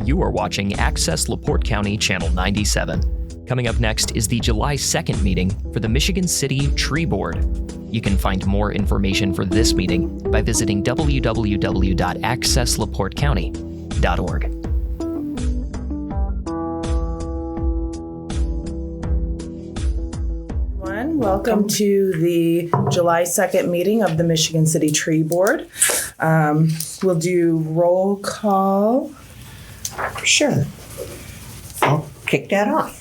You are watching Access LaPorte County Channel 97. Coming up next is the July 2nd meeting for the Michigan City Tree Board. You can find more information for this meeting by visiting www.accesslaportecounty.org. Welcome to the July 2nd meeting of the Michigan City Tree Board. We'll do roll call. Sure. I'll kick that off.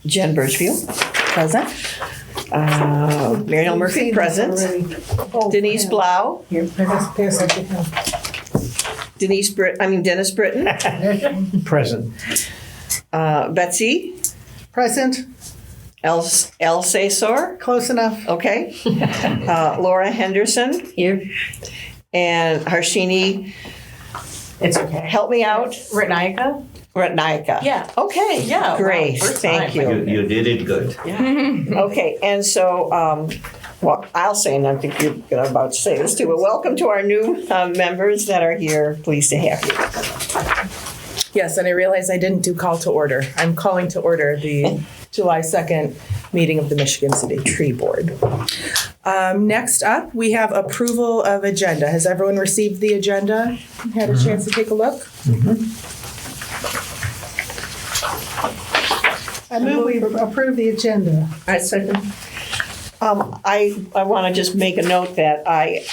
Jen Birchfield, present. Mary Ellen Murphy, present. Denise Blau. Dennis Britton. Present. Betsy. Present. El Cesar. Close enough. Okay. Laura Henderson. Here. And Harshini. It's okay. Help me out. Ratnaika? Ratnaika. Yeah. Okay. Yeah. Great. Wow, first Thank time. you. You did it good. Okay, and so, well, I'll say, and I think you're about to say this too, but welcome to our new members that are here. Pleased to have you. Yes, and I realize I didn't do call to order. I'm calling to order the July 2nd meeting of the Michigan City Tree Board. Next up, we have approval of agenda. Has everyone received the agenda? Had a chance to take a look? I move we approve the agenda. I second. I want to just make a note that I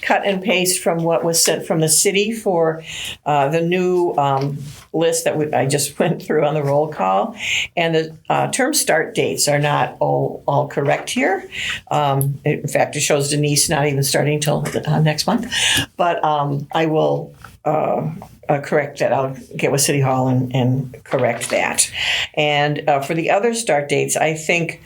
cut and paste from what was sent from the city for the new list that I just went through on the roll call. And the term start dates are not all correct here. In fact, it shows Denise not even starting until next month. But I will correct that. I'll get with City Hall and correct that. And for the other start dates, I think,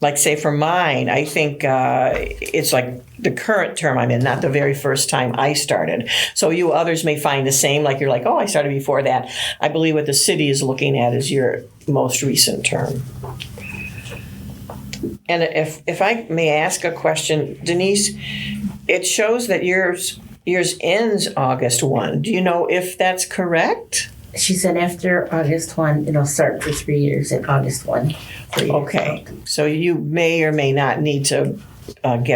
like say for mine, I think it's like the current term I'm in, not the very first time I started. So you others may find the same, like you're like, oh, I started before that. I believe what the city is looking at is your most recent term. And if I may ask a question, Denise, it shows that yours ends August 1. Do you know if that's correct? She said after August 1, it'll start for 3 years at August 1. Okay, so you may or may not need to take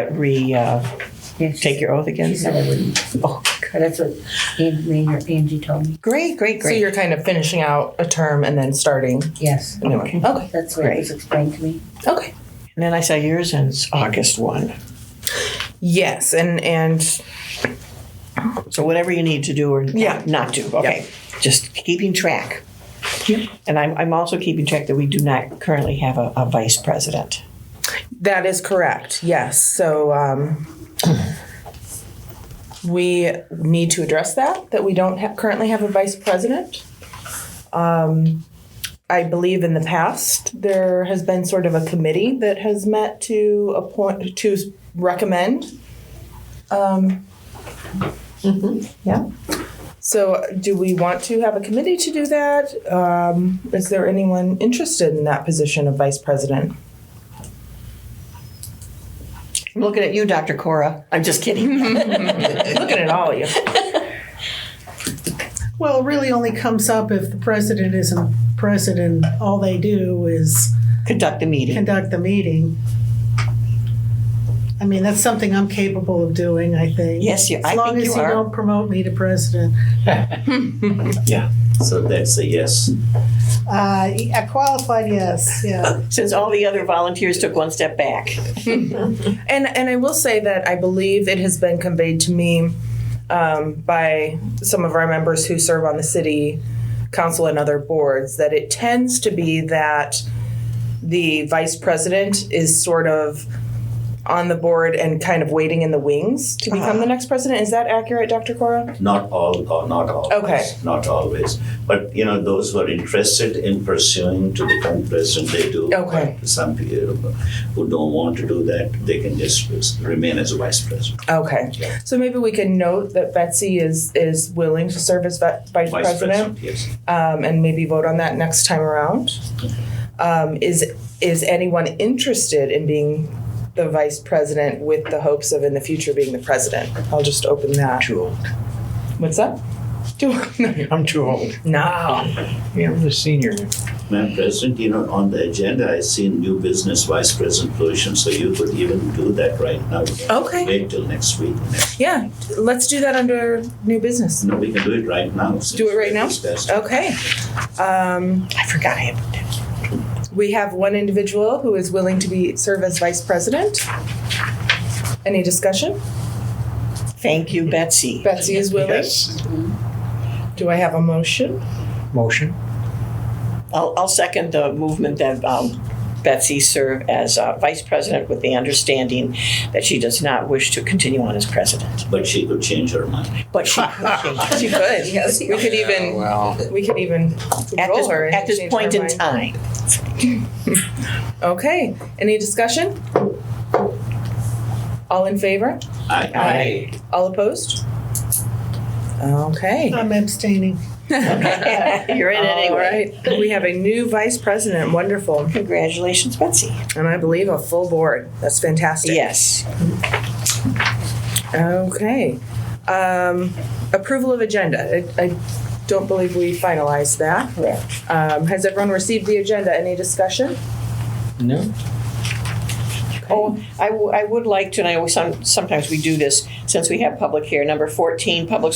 your oath again? She said I wouldn't. Oh, That's what Angie told me. great. So you're kind of finishing out a term and then starting Yes, a new one. Okay. that's what was explained to me. Okay. And then I saw yours ends August 1. Yes, and So whatever you need to do or Yeah. not do, okay. Just keeping track. Yep. And I'm also keeping track that we do not currently have a vice president. that is correct. Yes. So we need to address that we don't currently have a vice president. I believe in the past there has been sort of a committee that has met to recommend. Yeah. So do we want to have a committee to do that? Is there anyone interested in that position of vice president? I'm looking at you, Dr. Cora. I'm just kidding. Looking at all of you. Well, it really only comes up if the president isn't president. All they do is Conduct the meeting. conduct the meeting. I mean, that's something I'm capable of doing, I think. Yes, I As long think as you you are. don't promote me to president. Yeah. So that's a yes. A qualified yes, yeah. Since all the other volunteers took one step back. And I will say that I believe it has been conveyed to me by some of our members who serve on the city council and other boards that it tends to be that the vice president is sort of on the board and kind of waiting in the wings to become the next president. Is that accurate, Dr. Cora? Not always. Okay. Not always. But, those who are interested in pursuing to become president, they do. Okay. But some people who don't want to do that, they can just remain as a vice president. Okay. So maybe we can note that Betsy is willing to serve as vice president. Yes. And maybe vote on that next time around. Is anyone interested in being the vice president with the hopes of in the future being the president? I'll just open that. Sure. What's that? Too I'm too old. No. Yeah, I'm the senior. Madam President, on the agenda, I see new business vice president position, so you could even do that right now. Okay. Wait till next week. Yeah, let's do that under new business. No, we can do it right now. Do it right now? Discussed. Okay. I forgot I had. We have one individual who is willing to serve as vice president. Any discussion? Thank you, Betsy. Betsy is willing. Yes. Do I have a motion? Motion. I'll second the movement that Betsy serve as vice president with the understanding that she does not wish to continue on as president. But she could change her mind. But she could change She could. Yes. We could even. Well, We could even at roll her at this change point her in mind. time. Okay. Any discussion? All in favor? Aye. All opposed? Okay. I'm abstaining. You're in it All anyway. right. We have a new vice president. Wonderful. Congratulations, Betsy. And I believe a full board. That's fantastic. Yes. Okay. Approval of agenda. I don't believe we finalized that. Correct. Has everyone received the agenda? Any discussion? no. Oh, I would like to, and I always, sometimes we do this, since we have public here, number 14, public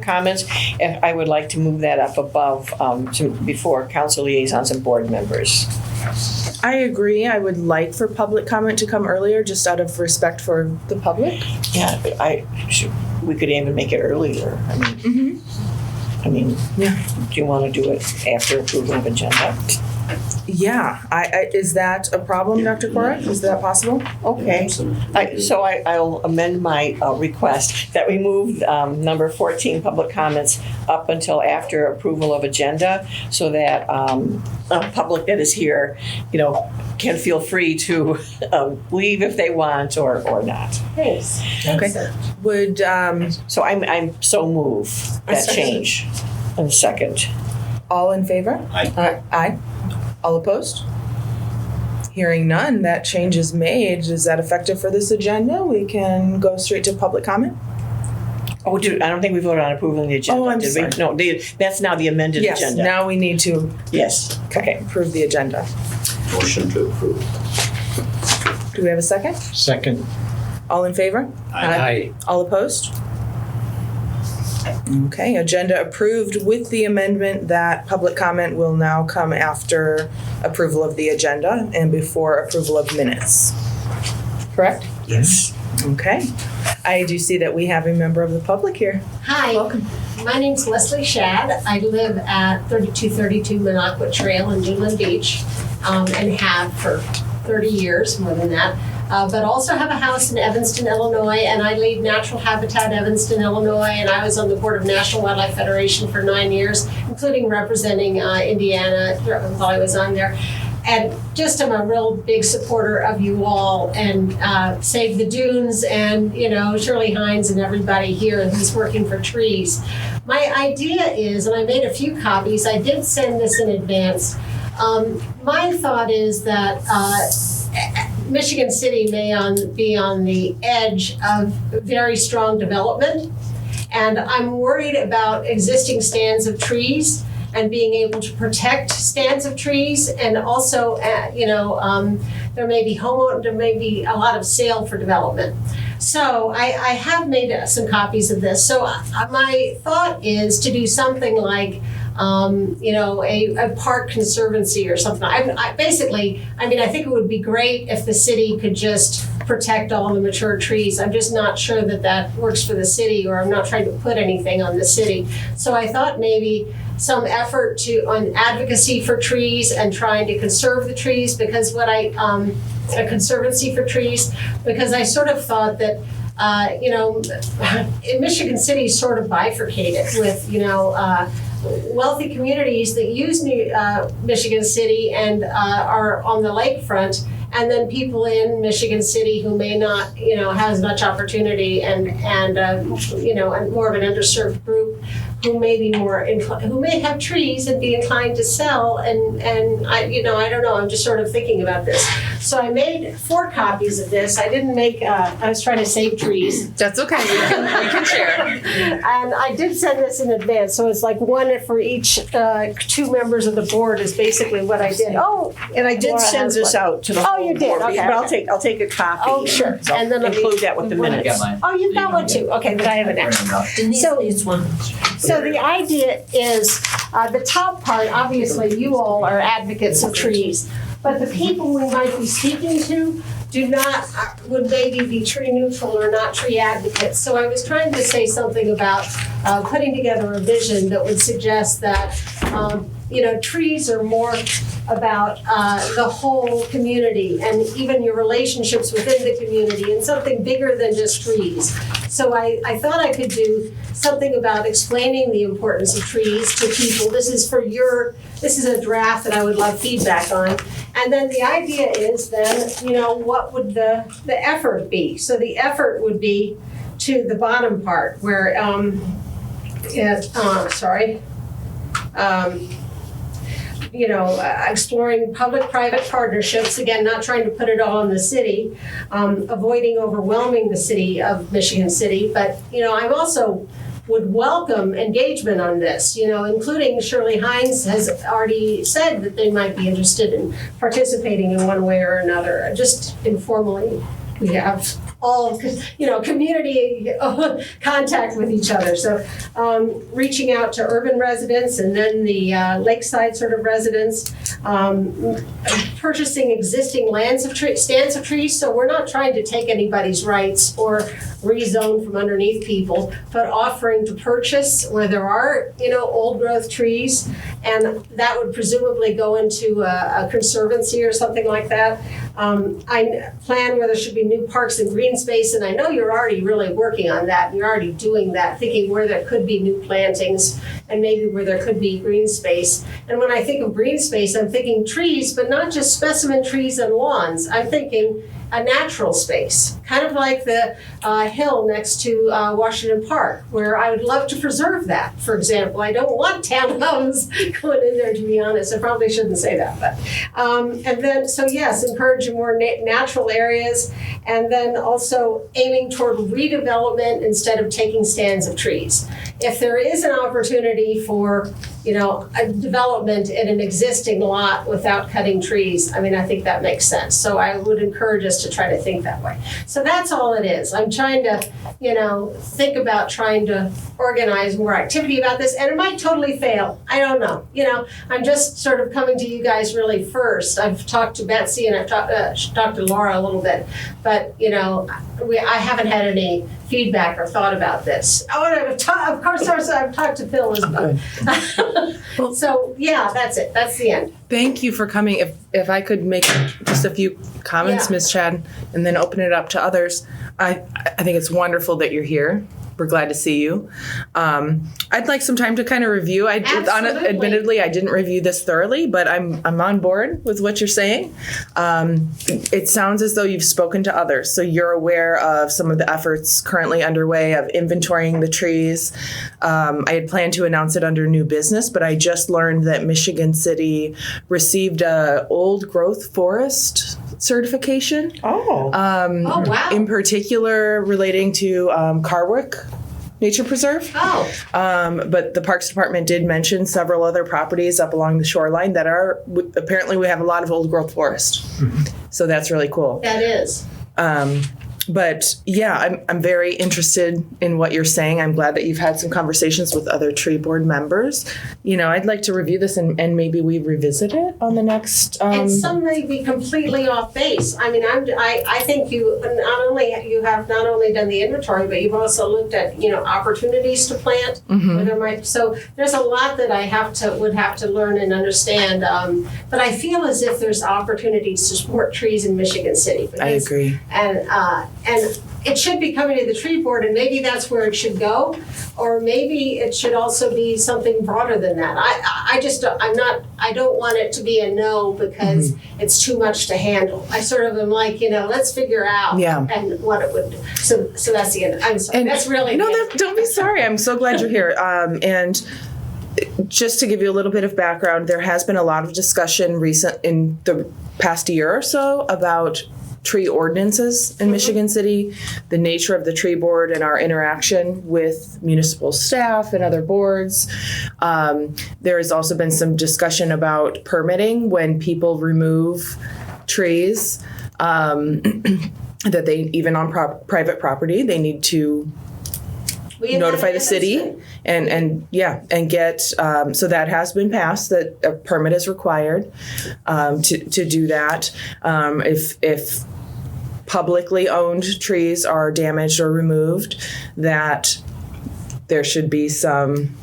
comments, I would like to move that up above, before council liaisons and board members. I agree. I would like for public comment to come earlier, just out of respect for the public. Yeah, we could even make it earlier. I mean, Yeah. do you want to do it after approval of agenda? Yeah. Is that a problem, Dr. Cora? Is that possible? Okay. Absolutely. So I'll amend my request that we move number 14, public comments, up until after approval of agenda, so that public that is here, can feel free to leave if they want or not. Thanks. Okay. Would, So I'm so move that second. change in a second. all in favor? Aye. Aye. All opposed? Hearing none, that change is made. Is that effective for this agenda? We can go straight to public comment? Oh, I don't think we voted on approving the agenda. Oh, I'm did sorry. we? No, that's now the amended Yes, agenda. now we need to Yes. Okay. approve the agenda. Motion to approve. Do we have a second? Second. All in favor? Aye. All opposed? Okay, agenda approved with the amendment that public comment will now come after approval of the agenda and before approval of minutes. Correct? Yes. Okay. I do see that we have a member of the public here. Hi, Welcome. my name's Leslie Shad. I live at 3232 Minocqua Trail in Newland Beach, and have for 30 years, more than that. But also have a house in Evanston, Illinois, and I lead Natural Habitat Evanston, Illinois, and I was on the board of National Wildlife Federation for 9 years, including representing Indiana while I was on there. And just I'm a real big supporter of you all and Save the Dunes and, Shirley Hines and everybody here who's working for trees. My idea is, and I made a few copies, I did send this in advance. My thought is that Michigan City may be on the edge of very strong development. And I'm worried about existing stands of trees and being able to protect stands of trees, and also, there may be a lot of sale for development. So I have made some copies of this. So my thought is to do something like, a park conservancy or something. I think it would be great if the city could just protect all the mature trees. I'm just not sure that works for the city, or I'm not trying to put anything on the city. So I thought maybe some effort on advocacy for trees and trying to conserve the trees, because a conservancy for trees, because I sort of thought that, in Michigan City is sort of bifurcated with, wealthy communities that use Michigan City and are on the lakefront, and then people in Michigan City who may not, have as much opportunity and more of an underserved group who may be who may have trees and be inclined to sell, and I don't know, I'm just sort of thinking about this. So I made 4 copies of this. I didn't make, I was trying to save trees. That's okay. We can share. And I did send this in advance, so it's like one for each 2 members of the board is basically what I did. Oh, And I did Laura send has this one. out to the Oh, whole you did? board, Okay, but okay. I'll take a copy. Oh, sure. So And then let me- include that with the when minutes. oh, you've got one too. Okay, but I have it now. So- needs one. So the idea is, the top part, obviously, you all are advocates of trees, but the people we might be speaking to do not, would maybe be tree neutral or not tree advocates. So I was trying to say something about putting together a vision that would suggest that, trees are more about the whole community and even your relationships within the community and something bigger than just trees. So I thought I could do something about explaining the importance of trees to people. This is a draft that I would love feedback on. And then the idea is then, what would the effort be? So the effort would be to the bottom part where, exploring public-private partnerships, again, not trying to put it all in the city, avoiding overwhelming the city of Michigan City, but, I'm also would welcome engagement on this, including Shirley Hines has already said that they might be interested in participating in one way or another, just informally. We have all, community contact with each other. So reaching out to urban residents and then the lakeside sort of residents, purchasing existing stands of trees. So we're not trying to take anybody's rights or rezone from underneath people, but offering to purchase where there are, old growth trees, and that would presumably go into a conservancy or something like that. I plan where there should be new parks and green space, and I know you're already really working on that. You're already doing that, thinking where there could be new plantings and maybe where there could be green space. And when I think of green space, I'm thinking trees, but not just specimen trees and lawns. I'm thinking a natural space, kind of like the hill next to Washington Park, where I would love to preserve that, for example. I don't want townhomes going in there, to be honest. I probably shouldn't say that. But and then, so yes, encouraging more natural areas, and then also aiming toward redevelopment instead of taking stands of trees. If there is an opportunity for a development in an existing lot without cutting trees, I think that makes sense. So I would encourage us to try to think that way. So that's all it is. I'm trying to, think about trying to organize more activity about this, and it might totally fail. I don't know. I'm just sort of coming to you guys really first. I've talked to Betsy and I've talked to Laura a little bit, but I haven't had any feedback or thought about this. Oh, and of course, I've talked to Phil as well. So yeah, that's it. That's the end. Thank you for coming. If I could make just a few comments, Yeah. Ms. Chad, and then open it up to others. I think it's wonderful that you're here. We're glad to see you. I'd like some time to kind of review. Absolutely. Admittedly, I didn't review this thoroughly, but I'm on board with what you're saying. It sounds as though you've spoken to others, so you're aware of some of the efforts currently underway of inventorying the trees. I had planned to announce it under new business, but I just learned that Michigan City received a old growth forest certification. Oh. Oh, wow. In particular, relating to Carwick Nature Preserve. Oh, But the Parks Department did mention several other properties up along the shoreline that are, apparently we have a lot of old growth forest. So that's really cool. that is. But yeah, I'm very interested in what you're saying. I'm glad that you've had some conversations with other tree board members. I'd like to review this and maybe we revisit it on the next. And some may be completely off base. I think you have not only done the inventory, but you've also looked at opportunities to plant. Where there might, so there's a lot that I would have to learn and understand. But I feel as if there's opportunities to support trees in Michigan City. I agree. And it should be coming to the tree board, and maybe that's where it should go, or maybe it should also be something broader than that. I don't want it to be a no because it's too much to handle. I sort of am like, let's figure out and what it would do. So that's the end. I'm sorry. And that's really don't be sorry. I'm so glad you're here. And just to give you a little bit of background, there has been a lot of discussion in the past year or so about tree ordinances in Michigan City, the nature of the tree board and our interaction with municipal staff and other boards. There has also been some discussion about permitting when people remove trees, that they, even on private property, they need to notify the city and get, so that has been passed, that a permit is required to do that. If publicly owned trees are damaged or removed, that there should be some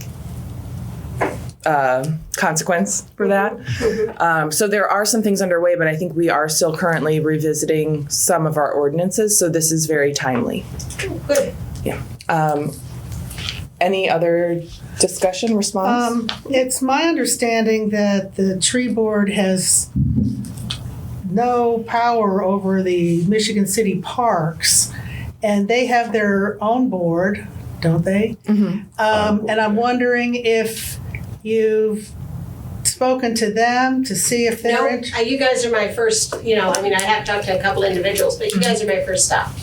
consequence for that. So there are some things underway, but I think we are still currently revisiting some of our ordinances, so this is very timely. Good. Yeah. Any other discussion, response? It's my understanding that the tree board has no power over the Michigan City parks, and they have their own board, don't they? And I'm wondering if you've spoken to them to see if they're No, you guys are my first, I have talked to a couple individuals, but you guys are my first stop.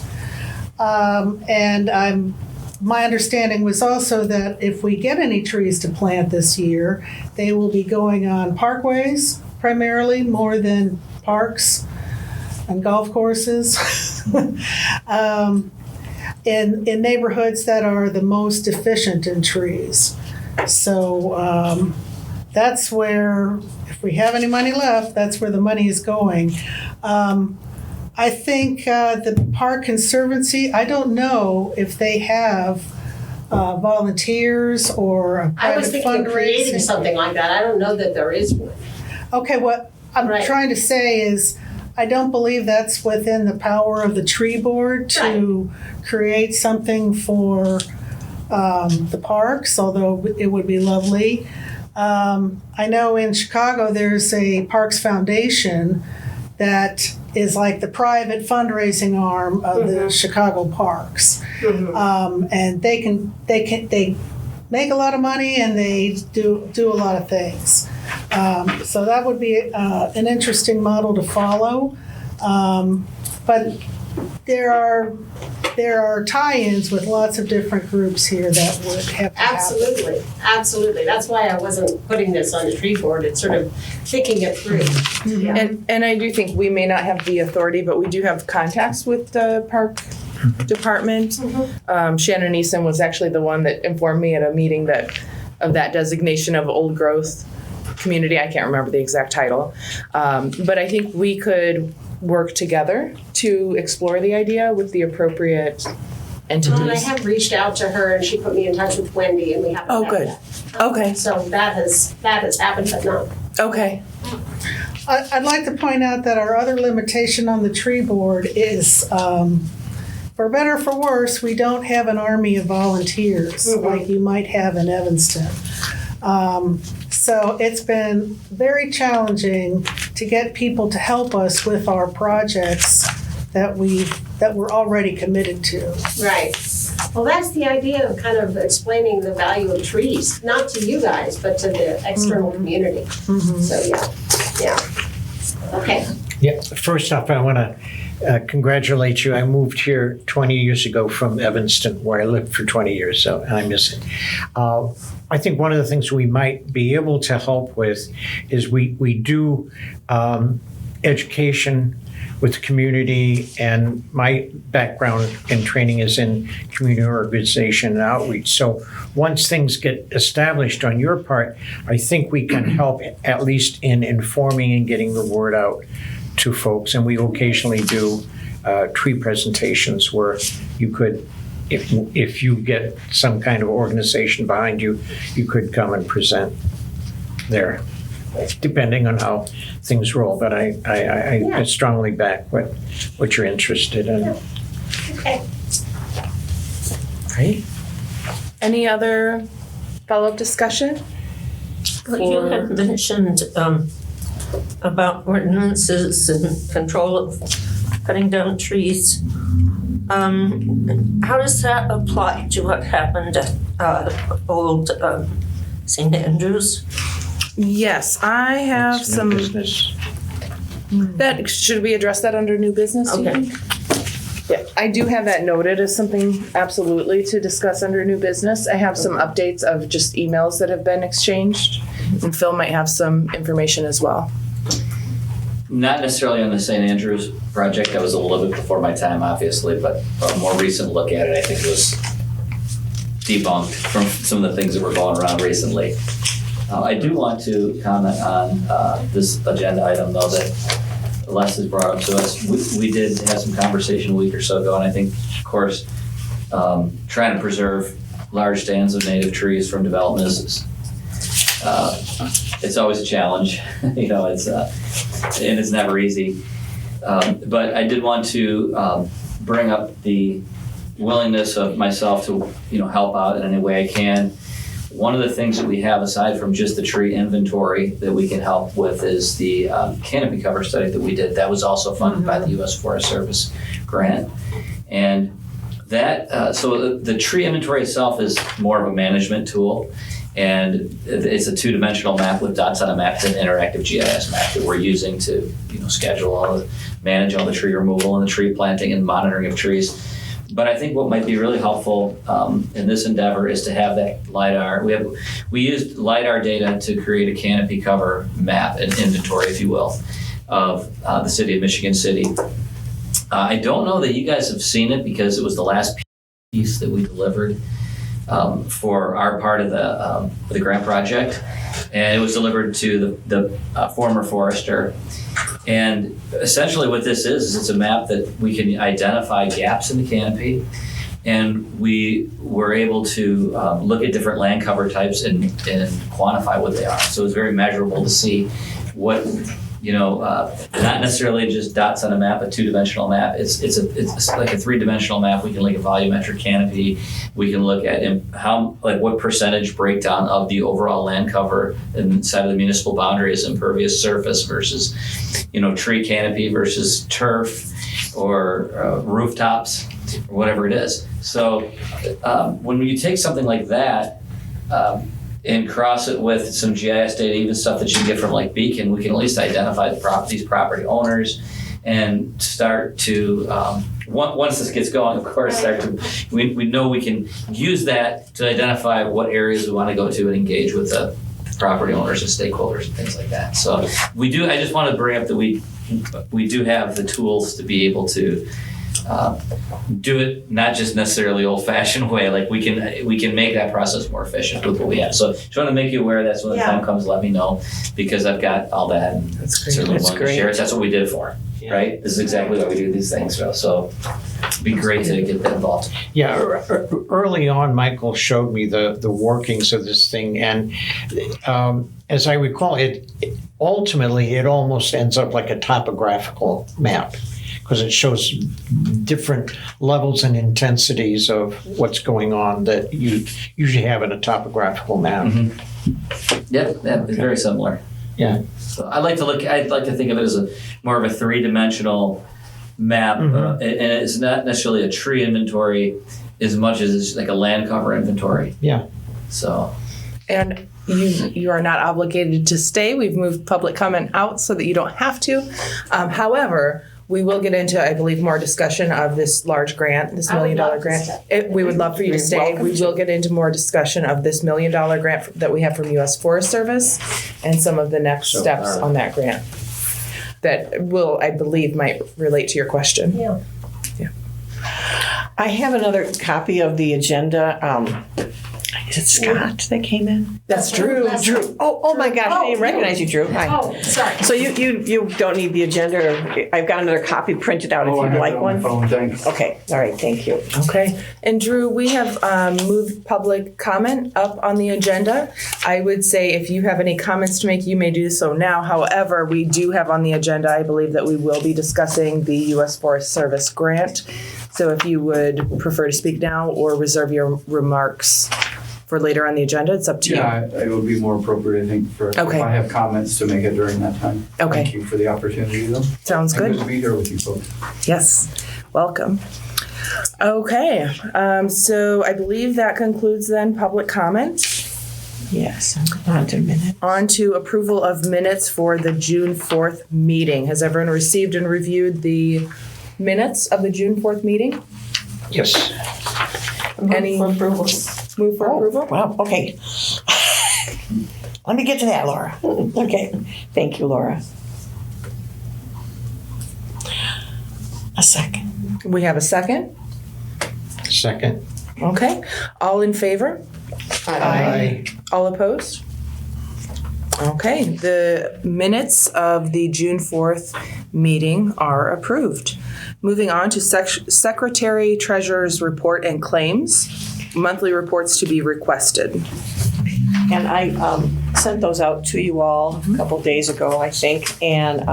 And my understanding was also that if we get any trees to plant this year, they will be going on parkways primarily, more than parks and golf courses, in neighborhoods that are the most deficient in trees. So that's where, if we have any money left, that's where the money is going. I think the Park Conservancy, I don't know if they have volunteers or a I was private thinking of creating fundraising. something like that. I don't know that there is one. Okay, what I'm Right. trying to say is, I don't believe that's within the power of the tree board to create something for the parks, although it would be lovely. I know in Chicago there's a Parks Foundation that is like the private fundraising arm of the Chicago parks, and they make a lot of money and they do a lot of things. So that would be an interesting model to follow, but there are tie-ins with lots of different groups here that would have to happen. Absolutely. That's why I wasn't putting this on the tree board. It's sort of thinking it through. Yeah. And I do think we may not have the authority, but we do have contacts with the park department. Shannon Eason was actually the one that informed me at a meeting of that designation of old growth community. I can't remember the exact title. But I think we could work together to explore the idea with the appropriate entities. And I have reached out to her and she put me in touch with Wendy and we haven't Oh, met good. yet. Okay. So that has happened, but no. Okay. I'd like to point out that our other limitation on the tree board is, for better or for worse, we don't have an army of volunteers like you might have in Evanston. So it's been very challenging to get people to help us with our projects that we're already committed to. Right. Well, that's the idea of kind of explaining the value of trees, not to you guys, but to the external community. So, yeah. Okay. Yeah, first off, I want to congratulate you. I moved here 20 years ago from Evanston, where I lived for 20 years, so I miss it. I think one of the things we might be able to help with is we do education with the community, and my background and training is in community organization and outreach. So once things get established on your part, I think we can help at least in informing and getting the word out to folks. And we occasionally do tree presentations where you could, if you get some kind of organization behind you, you could come and present there, depending on how things roll. But I strongly back what you're interested in. Okay. Right. Any other follow-up discussion? Well, you had mentioned about ordinances and control of cutting down trees. How does that apply to what happened at old St. Andrews? Yes, I have It's new some. business. That should we address that under new business? do you Okay. think? Yeah, I do have that noted as something absolutely to discuss under new business. I have some updates of just emails that have been exchanged, and Phil might have some information as well. Not necessarily on the St. Andrews project. That was a little bit before my time, obviously, but a more recent look at it, I think, was debunked from some of the things that were going around recently. I do want to comment on this agenda item, though, that Les has brought up to us. We did have some conversation a week or so ago, and I think, of course, trying to preserve large stands of native trees from development is it's always a challenge. You know, it's and it's never easy. But I did want to bring up the willingness of myself to, you know, help out in any way I can. One of the things that we have, aside from just the tree inventory that we can help with, is the canopy cover study that we did. That was also funded by the U.S. Forest Service grant. And that, so the tree inventory itself is more of a management tool. And it's a two-dimensional map with dots on a map. It's an interactive GIS map that we're using to, you know, schedule manage all the tree removal and the tree planting and monitoring of trees. But I think what might be really helpful in this endeavor is to have that LiDAR. We used LiDAR data to create a canopy cover map, an inventory, if you will, of the city of Michigan City. I don't know that you guys have seen it because it was the last piece that we delivered for our part of the grant project, and it was delivered to the former forester. And essentially what this is it's a map that we can identify gaps in the canopy, and we were able to look at different land cover types and quantify what they are. So it's very measurable to see what, you know, not necessarily just dots on a map, a two-dimensional map. It's like a three-dimensional map. We can look at volumetric canopy. We can look at what percentage breakdown of the overall land cover inside of the municipal boundary is impervious surface versus, you know, tree canopy versus turf or rooftops or whatever it is. So when you take something like that, and cross it with some GIS data, even stuff that you get from like Beacon, we can at least identify these property owners and start to, once this gets going, of course, we know we can use that to identify what areas we want to go to and engage with the property owners and stakeholders and things like that. So I just want to bring up that we do have the tools to be able to do it not just necessarily old-fashioned way. Like we can make that process more efficient with what we have. So just want to make you aware of that. So when the time comes, let me know, because I've got all that. And That's great. certainly That's willing to great. share it. That's what we did it for, right? This is exactly why we do these things. So it'd be great to get that involved. Yeah, early on, Michael showed me the workings of this thing, and as I recall, it ultimately almost ends up like a topographical map because it shows different levels and intensities of what's going on that you usually have in a topographical map. Yep, it's very similar. Yeah. So I'd like to think of it as more of a three-dimensional map, and it's not necessarily a tree inventory as much as it's like a land cover inventory. Yeah. So, and you are not obligated to stay. We've moved public comment out so that you don't have to. However, we will get into, I believe, more discussion of this large grant, this $1 million grant. We would love for you to stay. We will get into more discussion of this $1 million grant that we have from U.S. Forest Service and some of the next steps on that grant that will, I believe, might relate to your question. Yeah. I have another copy of the agenda. Is it Scott that came in? That's Drew. Drew. Oh my gosh, I didn't recognize you, Drew. Hi. Oh, sorry. So you don't need the agenda. I've got another copy printed out if you'd like one. Phone, thanks. Okay. All right. Thank you. Okay. And Drew, we have moved public comment up on the agenda. I would say if you have any comments to make, you may do so now. However, we do have on the agenda, I believe, that we will be discussing the U.S. Forest Service grant. So if you would prefer to speak now or reserve your remarks for later on the agenda, it's up to you. Yeah, it would be more appropriate, I think, if I have comments to make it during that time. Okay. Thank you for the opportunity, though. Sounds And good. good to be here with you folks. Yes, welcome. Okay, so I believe that concludes then public comment. Yes, on to minute. On to approval of minutes for the June 4th meeting. Has everyone received and reviewed the minutes of the June 4th meeting? Yes. Any For approval. move for approval? Wow, okay. Let me get to that, Laura. Okay, thank you, Laura. A second. We have a second. Second. Okay. All in favor? Aye. All opposed? Okay, the minutes of the June 4th meeting are approved. Moving on to Secretary Treasurer's report and claims. Monthly reports to be requested. And I sent those out to you all a couple days ago, I think, and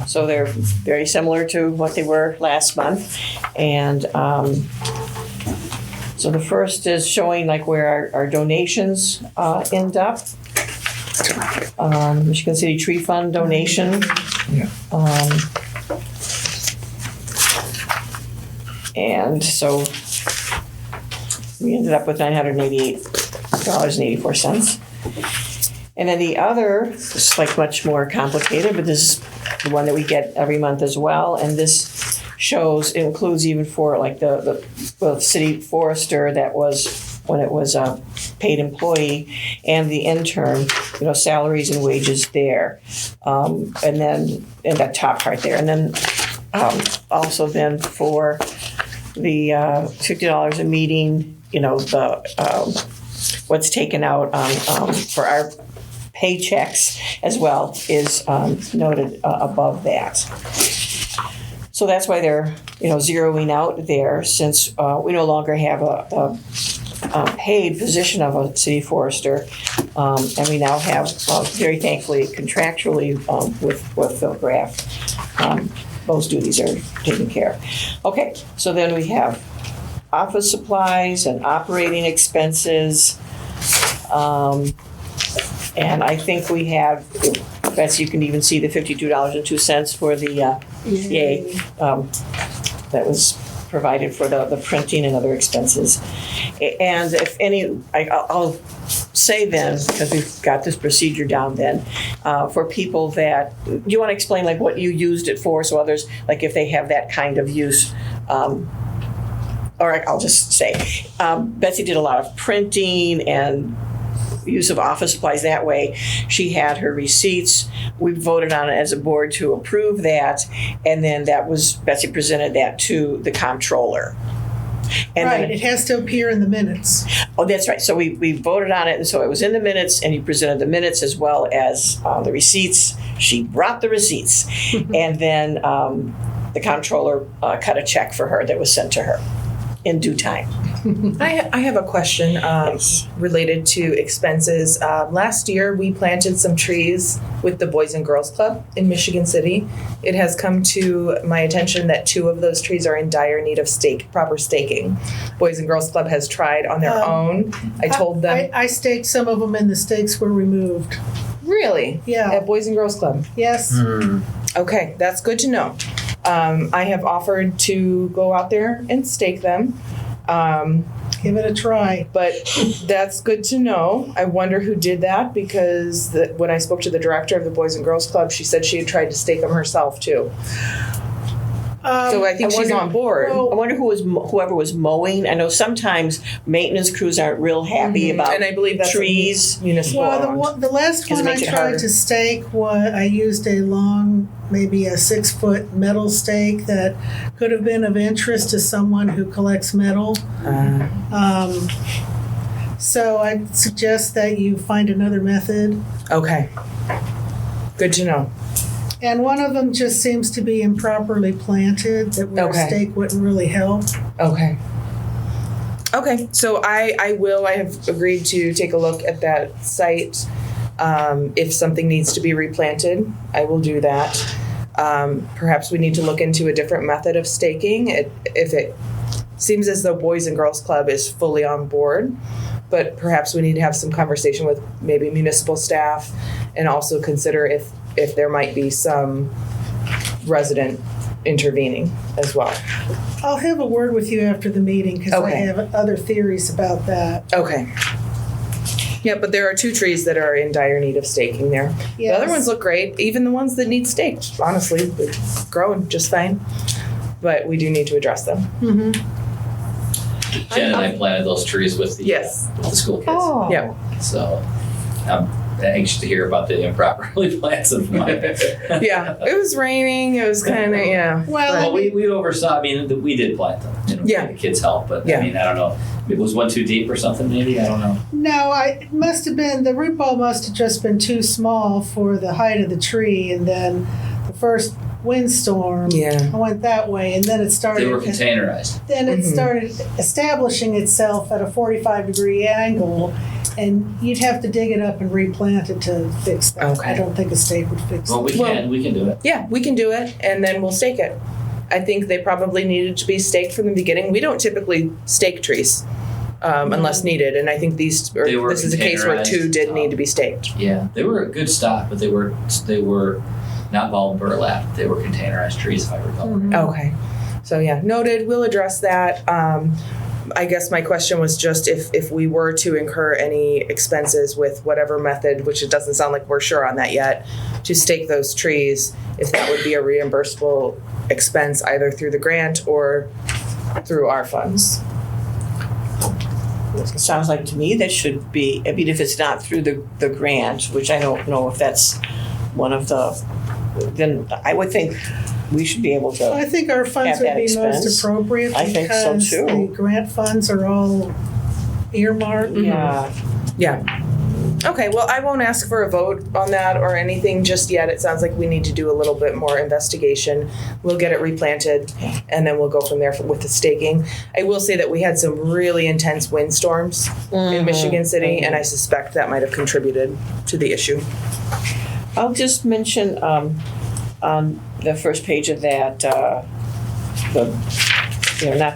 so they're very similar to what they were last month. And so the first is showing like where our donations end up. Michigan City Tree Fund donation. Yeah. And so we ended up with $988.84. And then the other is like much more complicated, but this is the one that we get every month as well. And this includes even for like the city forester that was when it was a paid employee and the intern, salaries and wages there. And then in that top part there. And then also then for the $50 a meeting, what's taken out for our paychecks as well is noted above that. So that's why they're zeroing out there, since we no longer have a paid position of a city forester, and we now have very thankfully contractually with Phil Graff, those duties are taken care of. Okay, so then we have office supplies and operating expenses. And I think we have, Betsy, you can even see the $52.02 for the yay that was provided for the printing and other expenses. And if any, I'll say then, because we've got this procedure down then, for people that, do you want to explain like what you used it for, so others, like if they have that kind of use, or I'll just say, Betsy did a lot of printing and use of office supplies that way. She had her receipts. We voted on it as a board to approve that, and then Betsy presented that to the comptroller. And right, then, it has to appear in the minutes. Oh, that's right. So we voted on it, and so it was in the minutes, and you presented the minutes as well as the receipts. She brought the receipts, and then the comptroller cut a check for her that was sent to her in due time. I have a question related to expenses. Last year, we planted some trees with the Boys and Girls Club in Michigan City. It has come to my attention that 2 of those trees are in dire need of proper staking. Boys and Girls Club has tried on their own. I told them. I staked some of them and the stakes were removed. Really? Yeah. At Boys and Girls Club? Yes. Okay, that's good to know. I have offered to go out there and stake them. Give it a try. But that's good to know. I wonder who did that, because when I spoke to the director of the Boys and Girls Club, she said she had tried to stake them herself too. So I think she's on board. I wonder whoever was mowing. I know sometimes maintenance crews aren't real happy about and I believe that's trees. Municipal. Well, the last one I tried to stake, I used a long, maybe a 6-foot metal stake that could have been of interest to someone who collects metal. So I suggest that you find another method. Okay. Good to know. And one of them just seems to be improperly planted, that where a stake wouldn't really help. Okay. Okay, so I have agreed to take a look at that site. If something needs to be replanted, I will do that. Perhaps we need to look into a different method of staking. If it seems as though Boys and Girls Club is fully on board, but perhaps we need to have some conversation with maybe municipal staff and also consider if there might be some resident intervening as well. I'll have a word with you after the meeting because I have other theories about that. Okay. Yeah, but there are 2 trees that are in dire need of staking there. The other ones look great. Even the ones that need staked, honestly, they're growing just fine. But we do need to address them. Jen and I planted those trees with the, Yes. with the school kids. Oh. Yeah. So I'm anxious to hear about the improperly planted ones. Yeah, it was raining. It was kind of, yeah. Well, Well, we oversaw, I mean, we did plant them. You know, Yeah. The kids helped, but Yeah. I mean, I don't know. It was one too deep or something, maybe? I don't know. no, it must have been, the root ball must have just been too small for the height of the tree, and then the first windstorm Yeah. went that way, and then it started. They were containerized. Then it Mhm. started establishing itself at a 45-degree angle, and you'd have to dig it up and replant it to fix that. Okay. I don't think a stake would fix Well, it. we can do it. Yeah, we can do it, and then we'll stake it. I think they probably needed to be staked from the beginning. We don't typically stake trees unless needed, and I think this is a case where 2 did need to be staked. Yeah, they were a good stock, but they were not bulb burlap. They were containerized trees, if I recall. Okay. So yeah, noted. We'll address that. I guess my question was just if we were to incur any expenses with whatever method, which it doesn't sound like we're sure on that yet, to stake those trees, if that would be a reimbursable expense either through the grant or through our funds. It sounds like to me that should be, I mean, if it's not through the grant, which I don't know if that's one of the, then I would think we should be able I to, think our funds have would that be expense. most appropriate I think so, because too. the grant funds are all earmarked. yeah. Yeah. Okay, well, I won't ask for a vote on that or anything just yet. It sounds like we need to do a little bit more investigation. We'll get it replanted, and then we'll go from there with the staking. I will say that we had some really intense windstorms in Michigan City, and I suspect that might have contributed to the issue. I'll just mention on the first page of that,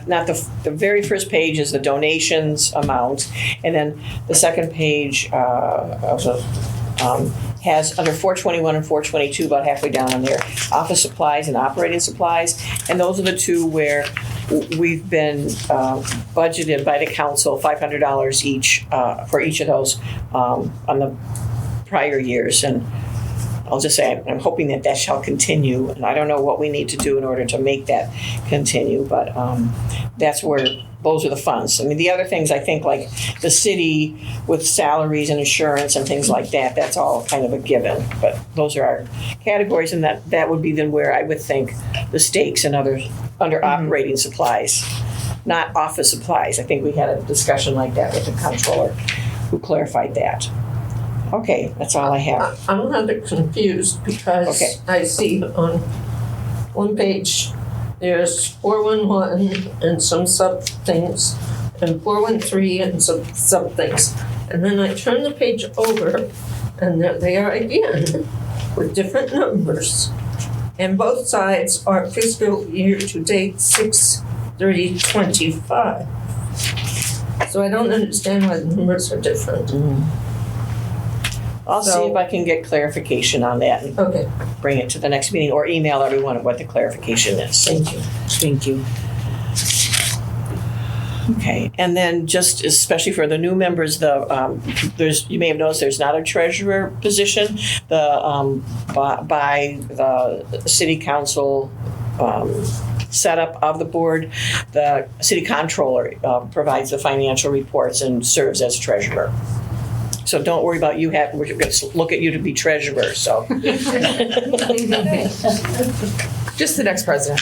not the very first page is the donations amount, and then the second page also has under 421 and 422, about halfway down on there, office supplies and operating supplies, and those are the 2 where we've been budgeted by the council $500 each for each of those on the prior years, and I'll just say I'm hoping that shall continue, and I don't know what we need to do in order to make that continue, but that's where those are the funds. I mean, the other things I think, like the city with salaries and insurance and things like that, that's all kind of a given. But those are our categories, and that would be then where I would think the stakes and others under operating supplies, not office supplies. I think we had a discussion like that with the comptroller who clarified that. Okay, that's all I have. I'm a little confused because Okay. I see on one page there's 411 and some sub things, and 413 and some sub things. And then I turn the page over, and there they are again with different numbers. And both sides are fiscal year to date 6/30/25. So I don't understand why the numbers are different. I'll see if I can get clarification on that and Okay, bring it to the next meeting, or email everyone what the clarification is. thank you. Thank you. Okay, and then just especially for the new members, you may have noticed there's not a treasurer position. By the city council setup of the board, the city comptroller provides the financial reports and serves as treasurer. So don't worry about we're going to look at you to be treasurer, so. Just the next president.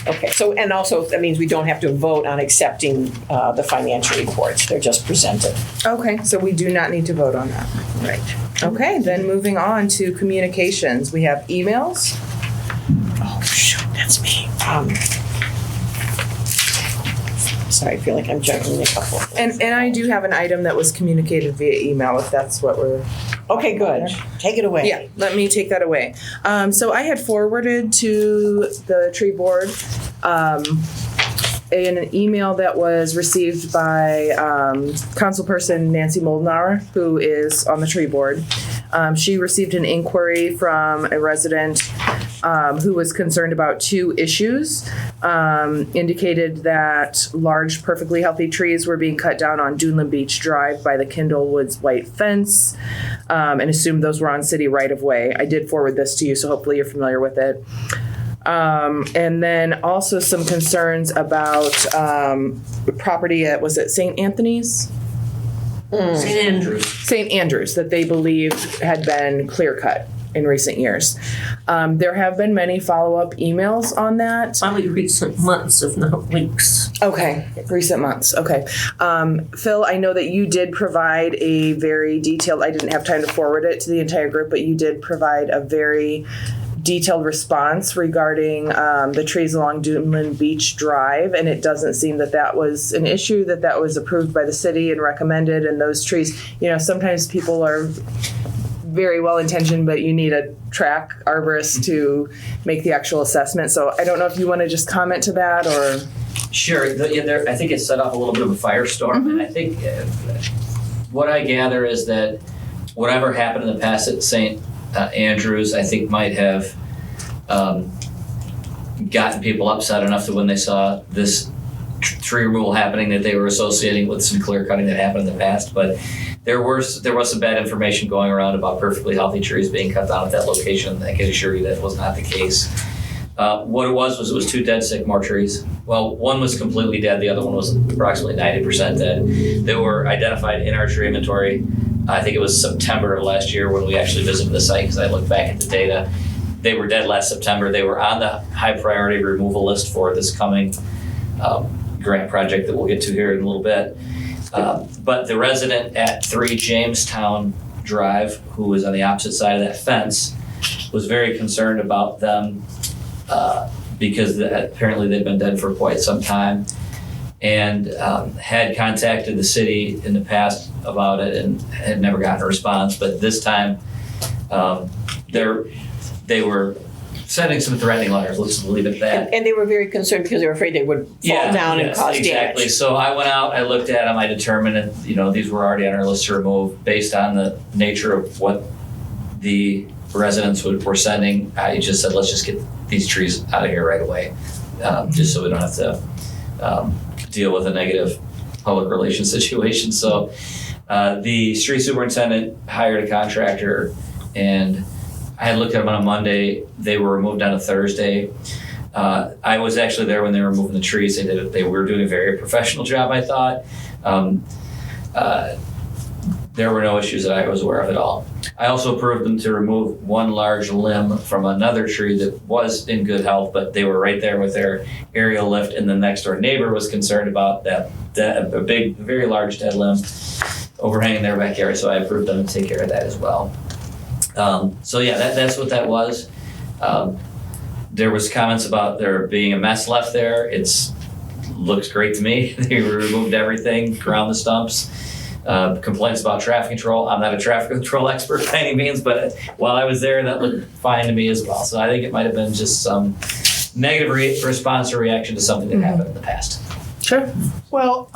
Okay, so, and also, that means we don't have to vote on accepting the financial reports. They're just presented. Okay, so we do not need to vote on that. Right. Okay, then moving on to communications. We have emails. Oh, shoot, that's me. Sorry, I feel like I'm juggling a couple. And I do have an item that was communicated via email, if that's what we're... Okay, good. Take it away. Yeah, let me take that away. So I had forwarded to the tree board an email that was received by councilperson Nancy Moldenauer, who is on the tree board. She received an inquiry from a resident who was concerned about two issues, indicated that large, perfectly healthy trees were being cut down on Dunlin Beach Drive by the Kindle Woods white fence, and assumed those were on city right-of-way. I did forward this to you, so hopefully you're familiar with it. And then also some concerns about property at, was it St. Anthony's? St. Andrews. St. Andrews, that they believed had been clear-cut in recent years. There have been many follow-up emails on that. Probably recent months, if not weeks. Okay, recent months, okay. Phil, I know that you did provide a very detailed, I didn't have time to forward it to the entire group, but you did provide a very detailed response regarding the trees along Dunlin Beach Drive, and it doesn't seem that that was an issue, that was approved by the city and recommended, and those trees, sometimes people are very well intentioned, but you need a track arborist to make the actual assessment. So I don't know if you want to just comment to that or. Sure. I think it set off a little bit of a firestorm. And I think what I gather is that whatever happened in the past at St. Andrews, I think might have gotten people upset enough that when they saw this tree removal happening that they were associating with some clear cutting that happened in the past. But there was some bad information going around about perfectly healthy trees being cut down at that location. I can assure you that was not the case. What it was two dead sycamore trees. Well, one was completely dead. The other one was approximately 90% dead. They were identified in our tree inventory. I think it was September of last year when we actually visited the site, because I looked back at the data. They were dead last September. They were on the high priority removal list for this coming grant project that we'll get to here in a little bit. But the resident at 3 Jamestown Drive, who was on the opposite side of that fence, was very concerned about them because apparently they've been dead for quite some time, and had contacted the city in the past about it and had never gotten a response. But this time they were sending some threatening letters. Let's leave it at that. And they were very concerned because they were afraid they would fall down and cause exactly. damage. So I went out, I looked at them, I determined that, these were already on our list to remove based on the nature of what the residents were sending. I just said, let's just get these trees out of here right away, just so we don't have to deal with a negative public relations situation. So the street superintendent hired a contractor, and I had looked at them on a Monday. They were removed on a Thursday. I was actually there when they were removing the trees. They were doing a very professional job, I thought. There were no issues that I was aware of at all. I also approved them to remove one large limb from another tree that was in good health, but they were right there with their aerial lift, and the next door neighbor was concerned about a big, very large dead limb overhanging their backyard, so I approved them to take care of that as well. That's what that was. There was comments about there being a mess left there. Looks great to me. They removed everything around the stumps. Complaints about traffic control. I'm not a traffic control expert by any means, but while I was there, that looked fine to me as well. So I think it might have been just some negative response or reaction to something that happened in the past. Sure. Well,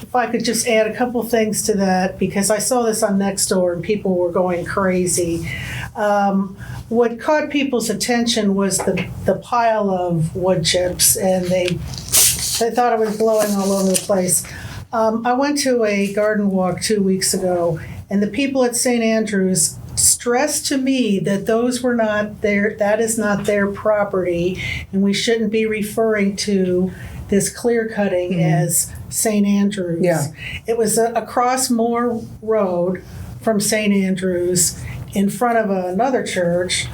if I could just add a couple things to that, because I saw this on Nextdoor and people were going crazy. What caught people's attention was the pile of wood chips, and they thought it was blowing all over the place. I went to a garden walk 2 weeks ago, and the people at St. Andrews stressed to me that those were not that is not their property, and we shouldn't be referring to this clear cutting as St. Andrews. Yeah. It was across Moore Road from St. Andrews in front of another church,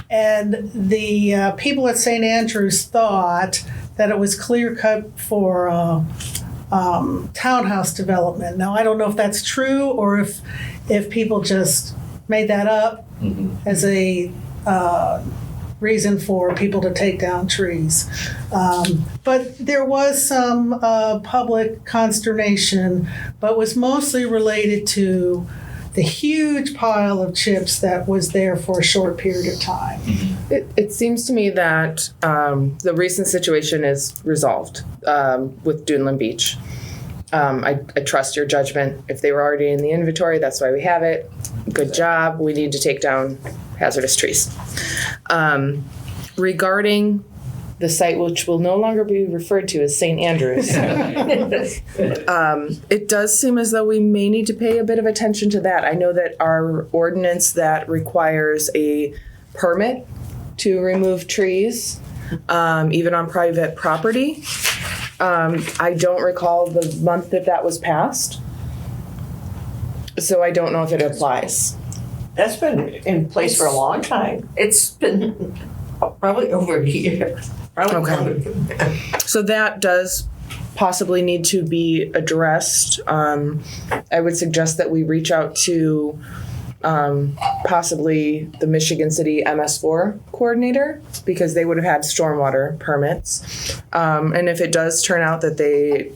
and the people at St. Andrews thought that it was clear cut for townhouse development. Now, I don't know if that's true or if people just made that up as a reason for people to take down trees. But there was some public consternation, but was mostly related to the huge pile of chips that was there for a short period of time. It seems to me that the recent situation is resolved with Dunlin Beach. I trust your judgment. If they were already in the inventory, that's why we have it. Good job. We need to take down hazardous trees. regarding the site, which will no longer be referred to as St. Andrews. It does seem as though we may need to pay a bit of attention to that. I know that our ordinance that requires a permit to remove trees, even on private property. I don't recall the month that was passed, so I don't know if it applies. That's been in place for a long time. It's been probably over a year. Probably Okay. longer than that. So that does possibly need to be addressed. I would suggest that we reach out to possibly the Michigan City MS4 coordinator, because they would have had stormwater permits. And if it does turn out that they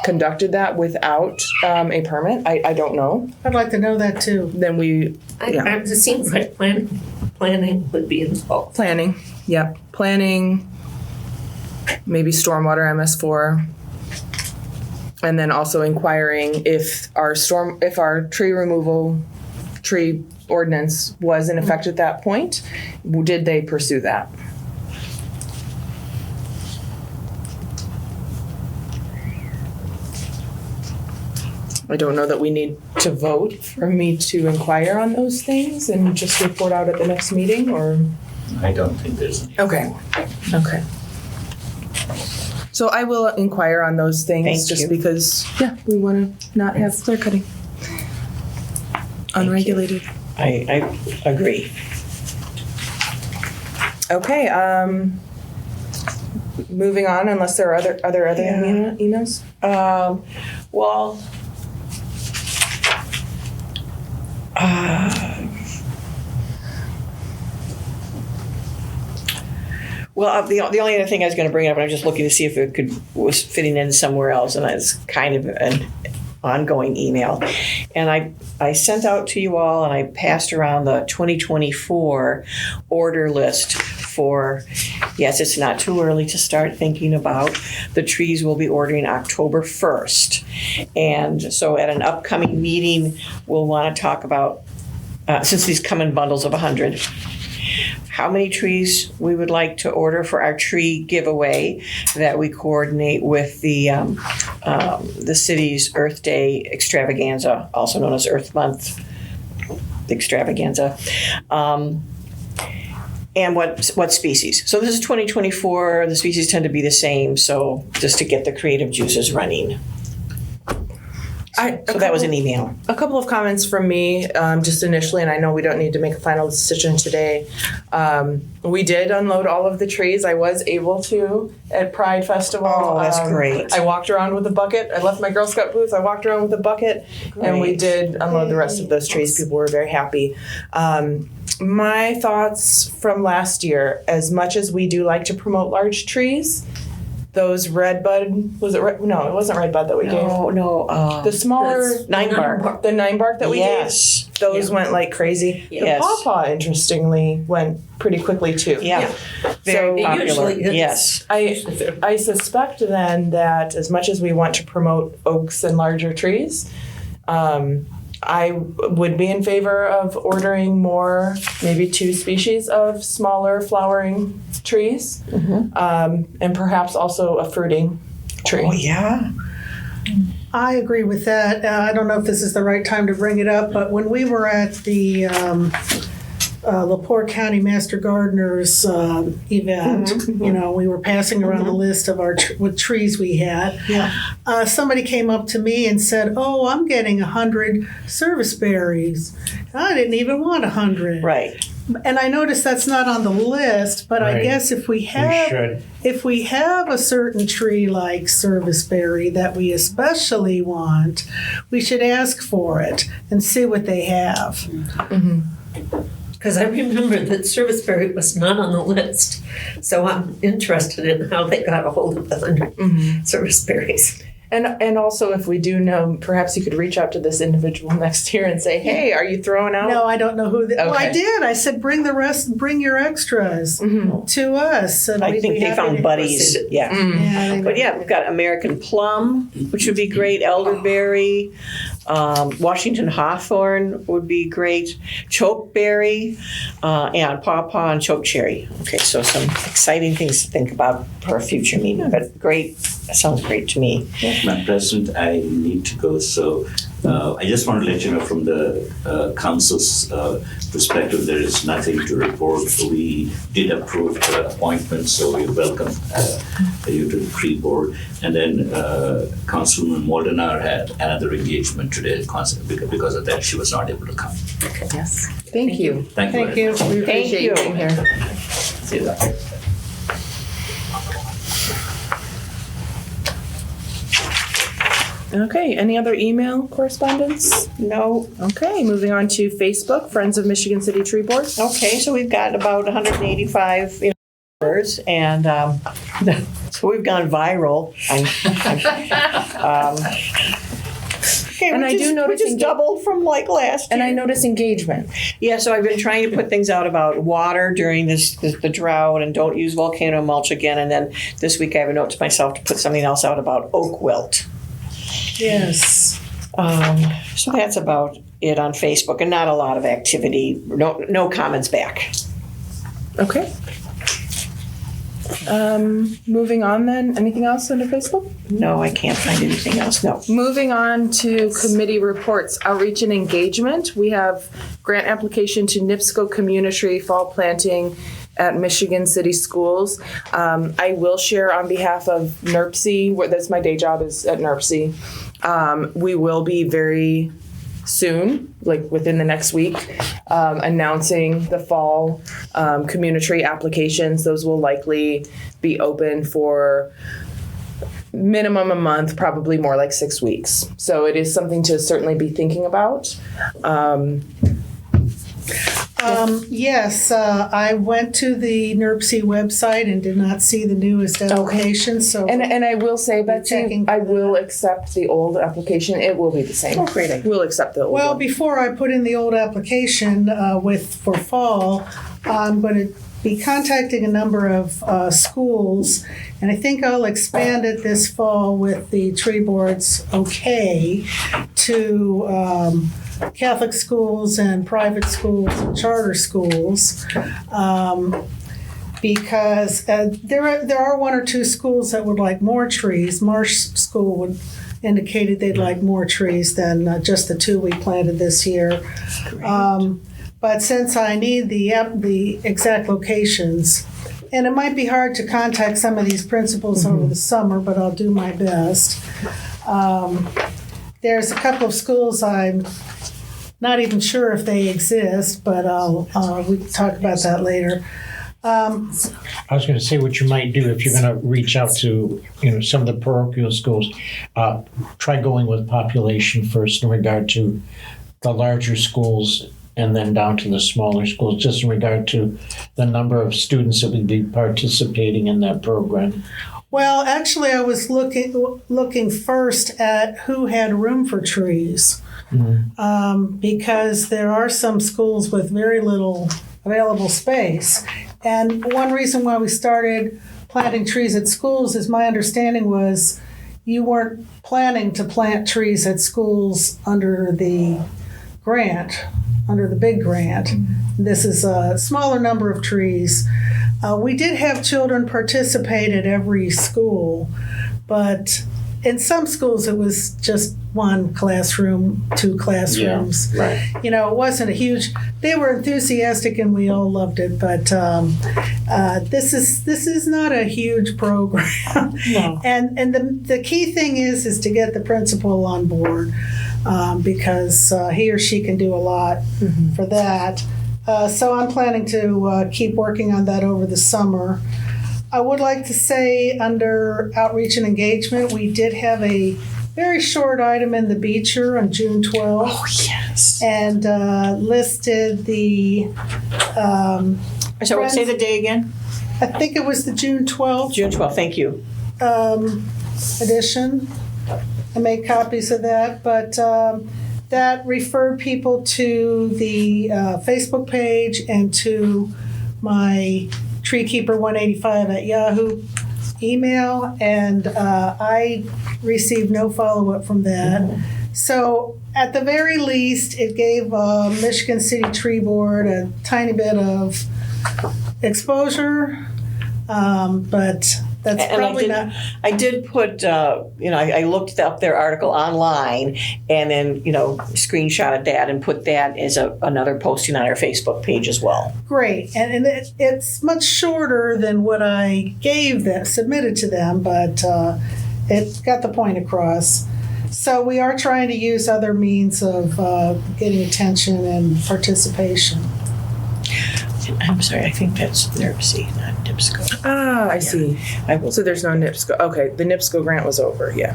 conducted that without a permit, I don't know, I'd like to know that too. then we, yeah. It seems like planning would be involved. Planning, yep. Planning, maybe stormwater MS4. And then also inquiring if our tree ordinance was in effect at that point. Did they pursue that? I don't know that we need to vote for me to inquire on those things and just report out at the next meeting, or? I don't think there's any. Okay. So I will inquire on those things. Thank just you. because, we want to not have clear cutting. Unregulated. I agree. Okay, moving on, unless there are other emails? Well, the only other thing I was going to bring up, and I'm just looking to see if it was fitting in somewhere else, and it's kind of an ongoing email. And I sent out to you all, and I passed around the 2024 order list for, yes, it's not too early to start thinking about the trees we'll be ordering October 1st. And so at an upcoming meeting, we'll want to talk about, since these come in bundles of 100, how many trees we would like to order for our tree giveaway that we coordinate with the city's Earth Day extravaganza, also known as Earth Month extravaganza. And what species. So this is 2024, the species tend to be the same, so just to get the creative juices running. So that was an email. A couple of comments from me, just initially, and I know we don't need to make a final decision today. We did unload all of the trees. I was able to at Pride Festival. Oh, that's great. I walked around with a bucket. I left my Girl Scout booth. I walked around with a bucket, and we did unload the rest of those trees. People were very happy. My thoughts from last year, as much as we do like to promote large trees, those redbud, was it red? No, it wasn't redbud that we gave. No. The smaller Nine bark. The 9-bark that we Yes. gave, those went like crazy. Yes. The pawpaw, interestingly, went pretty quickly too. Yeah. Very So popular. usually is. Yes. I suspect then that as much as we want to promote oaks and larger trees, I would be in favor of ordering more, maybe 2 species of smaller flowering trees, and perhaps also a fruiting tree. Oh, yeah. I agree with that. I don't know if this is the right time to bring it up, but when we were at the LaPorte County Master Gardeners event, we were passing around the list of what trees we had. Yeah. Somebody came up to me and said, "Oh, I'm getting 100 service berries. I didn't even want 100." Right. And I noticed that's not on the list, but I Right. guess if we have a certain tree like serviceberry that we especially want, we should ask for it and see what they have. Because I remember that serviceberry was not on the list, so I'm interested in how they got a hold of the 100 serviceberries. And also, if we do know, perhaps you could reach out to this individual next year and say, "Hey, are you throwing out?" No, I don't know who. Well, I Okay. did. I said, bring your extras to us. And I we'd think be they happy found to buddies. proceed. Yeah. Yeah, But yeah, we've got American plum, which would be great. Elderberry, Washington hawthorn would be great. Chokeberry, and pawpaw and chokecherry. Okay, so some exciting things to think about for a future meeting. But great, that sounds great to me. Madam President, I need to go, so I just want to let you know from the council's perspective, there is nothing to report. We did approve the appointment, so we welcome you to the tree board. And then Councilwoman Moldenar had another engagement today because of that she was not able to come. Yes. Thank you. Thank you. Thank you. We appreciate you being here. See you there. Okay. Any other email correspondence? No. Okay. Moving on to Facebook, Friends of Michigan City Tree Board. Okay, so we've got about 185 members, and so we've gone viral. Okay, And I do notice we just doubled from like last year. And I notice engagement. Yeah, so I've been trying to put things out about water during the drought, and don't use volcano mulch again. And then this week I have a note to myself to put something else out about oak wilt. Yes. So that's about it on Facebook, and not a lot of activity. No comments back. Okay. Moving on then. Anything else under Facebook? No, I can't find anything else. No. Moving on to committee reports, outreach and engagement. We have grant application to NIPSCO Community Fall Planting at Michigan City Schools. I will share on behalf of NERPC, that's my day job is at NERPC. We will be very soon, like within the next week, announcing the fall community applications. Those will likely be open for minimum a month, probably more like 6 weeks. So it is something to certainly be thinking about. Yes, I went to the NERPC website and did not see the newest application, so. And I will say, Betsy, checking I for will accept the old application. It will be the same. Oh, great idea. We'll accept the old Well, one. before I put in the old application for fall, I'm going to be contacting a number of schools, and I think I'll expand it this fall with the tree board's okay to Catholic schools and private schools and charter schools. Because there are one or two schools that would like more trees. Marsh School indicated they'd like more trees than just the 2 we planted this year. But since I need the exact locations, and it might be hard to contact some of these principals over the summer, but I'll do my best. There's a couple of schools I'm not even sure if they exist, but we can talk about that later. I was going to say what you might do if you're going to reach out to some of the parochial schools. Try going with population first in regard to the larger schools, and then down to the smaller schools, just in regard to the number of students that would be participating in that program. Well, actually, I was looking first at who had room for trees, because there are some schools with very little available space. And one reason why we started planting trees at schools is my understanding was you weren't planning to plant trees at schools under the grant, under the big grant. This is a smaller number of trees. We did have children participate at every school, but in some schools it was just one classroom, two classrooms. Yeah, right. It wasn't a huge, they were enthusiastic and we all loved it, but this is not a huge program. No. And the key thing is to get the principal on board, because he or she can do a lot for that. So I'm planning to keep working on that over the summer. I would like to say under outreach and engagement, we did have a very short item in the Beecher on June 12th. Oh, yes. And listed the... So say the day again? I think it was the June 12th June 12th, thank you. edition. I made copies of that, but that referred people to the Facebook page and to my treekeeper185 at Yahoo email, and I received no follow-up from that. So at the very least, it gave Michigan City Tree Board a tiny bit of exposure, but that's And probably not. I did put, I looked up their article online and then, screenshotted that and put that as another posting on our Facebook page as well. Great, and it's much shorter than what I submitted to them, but it got the point across. So we are trying to use other means of getting attention and participation. I'm sorry, I think that's NERC, not NIPSCO. Ah, I see. I will. So there's no NIPSCO. Okay, the NIPSCO grant was over, yeah.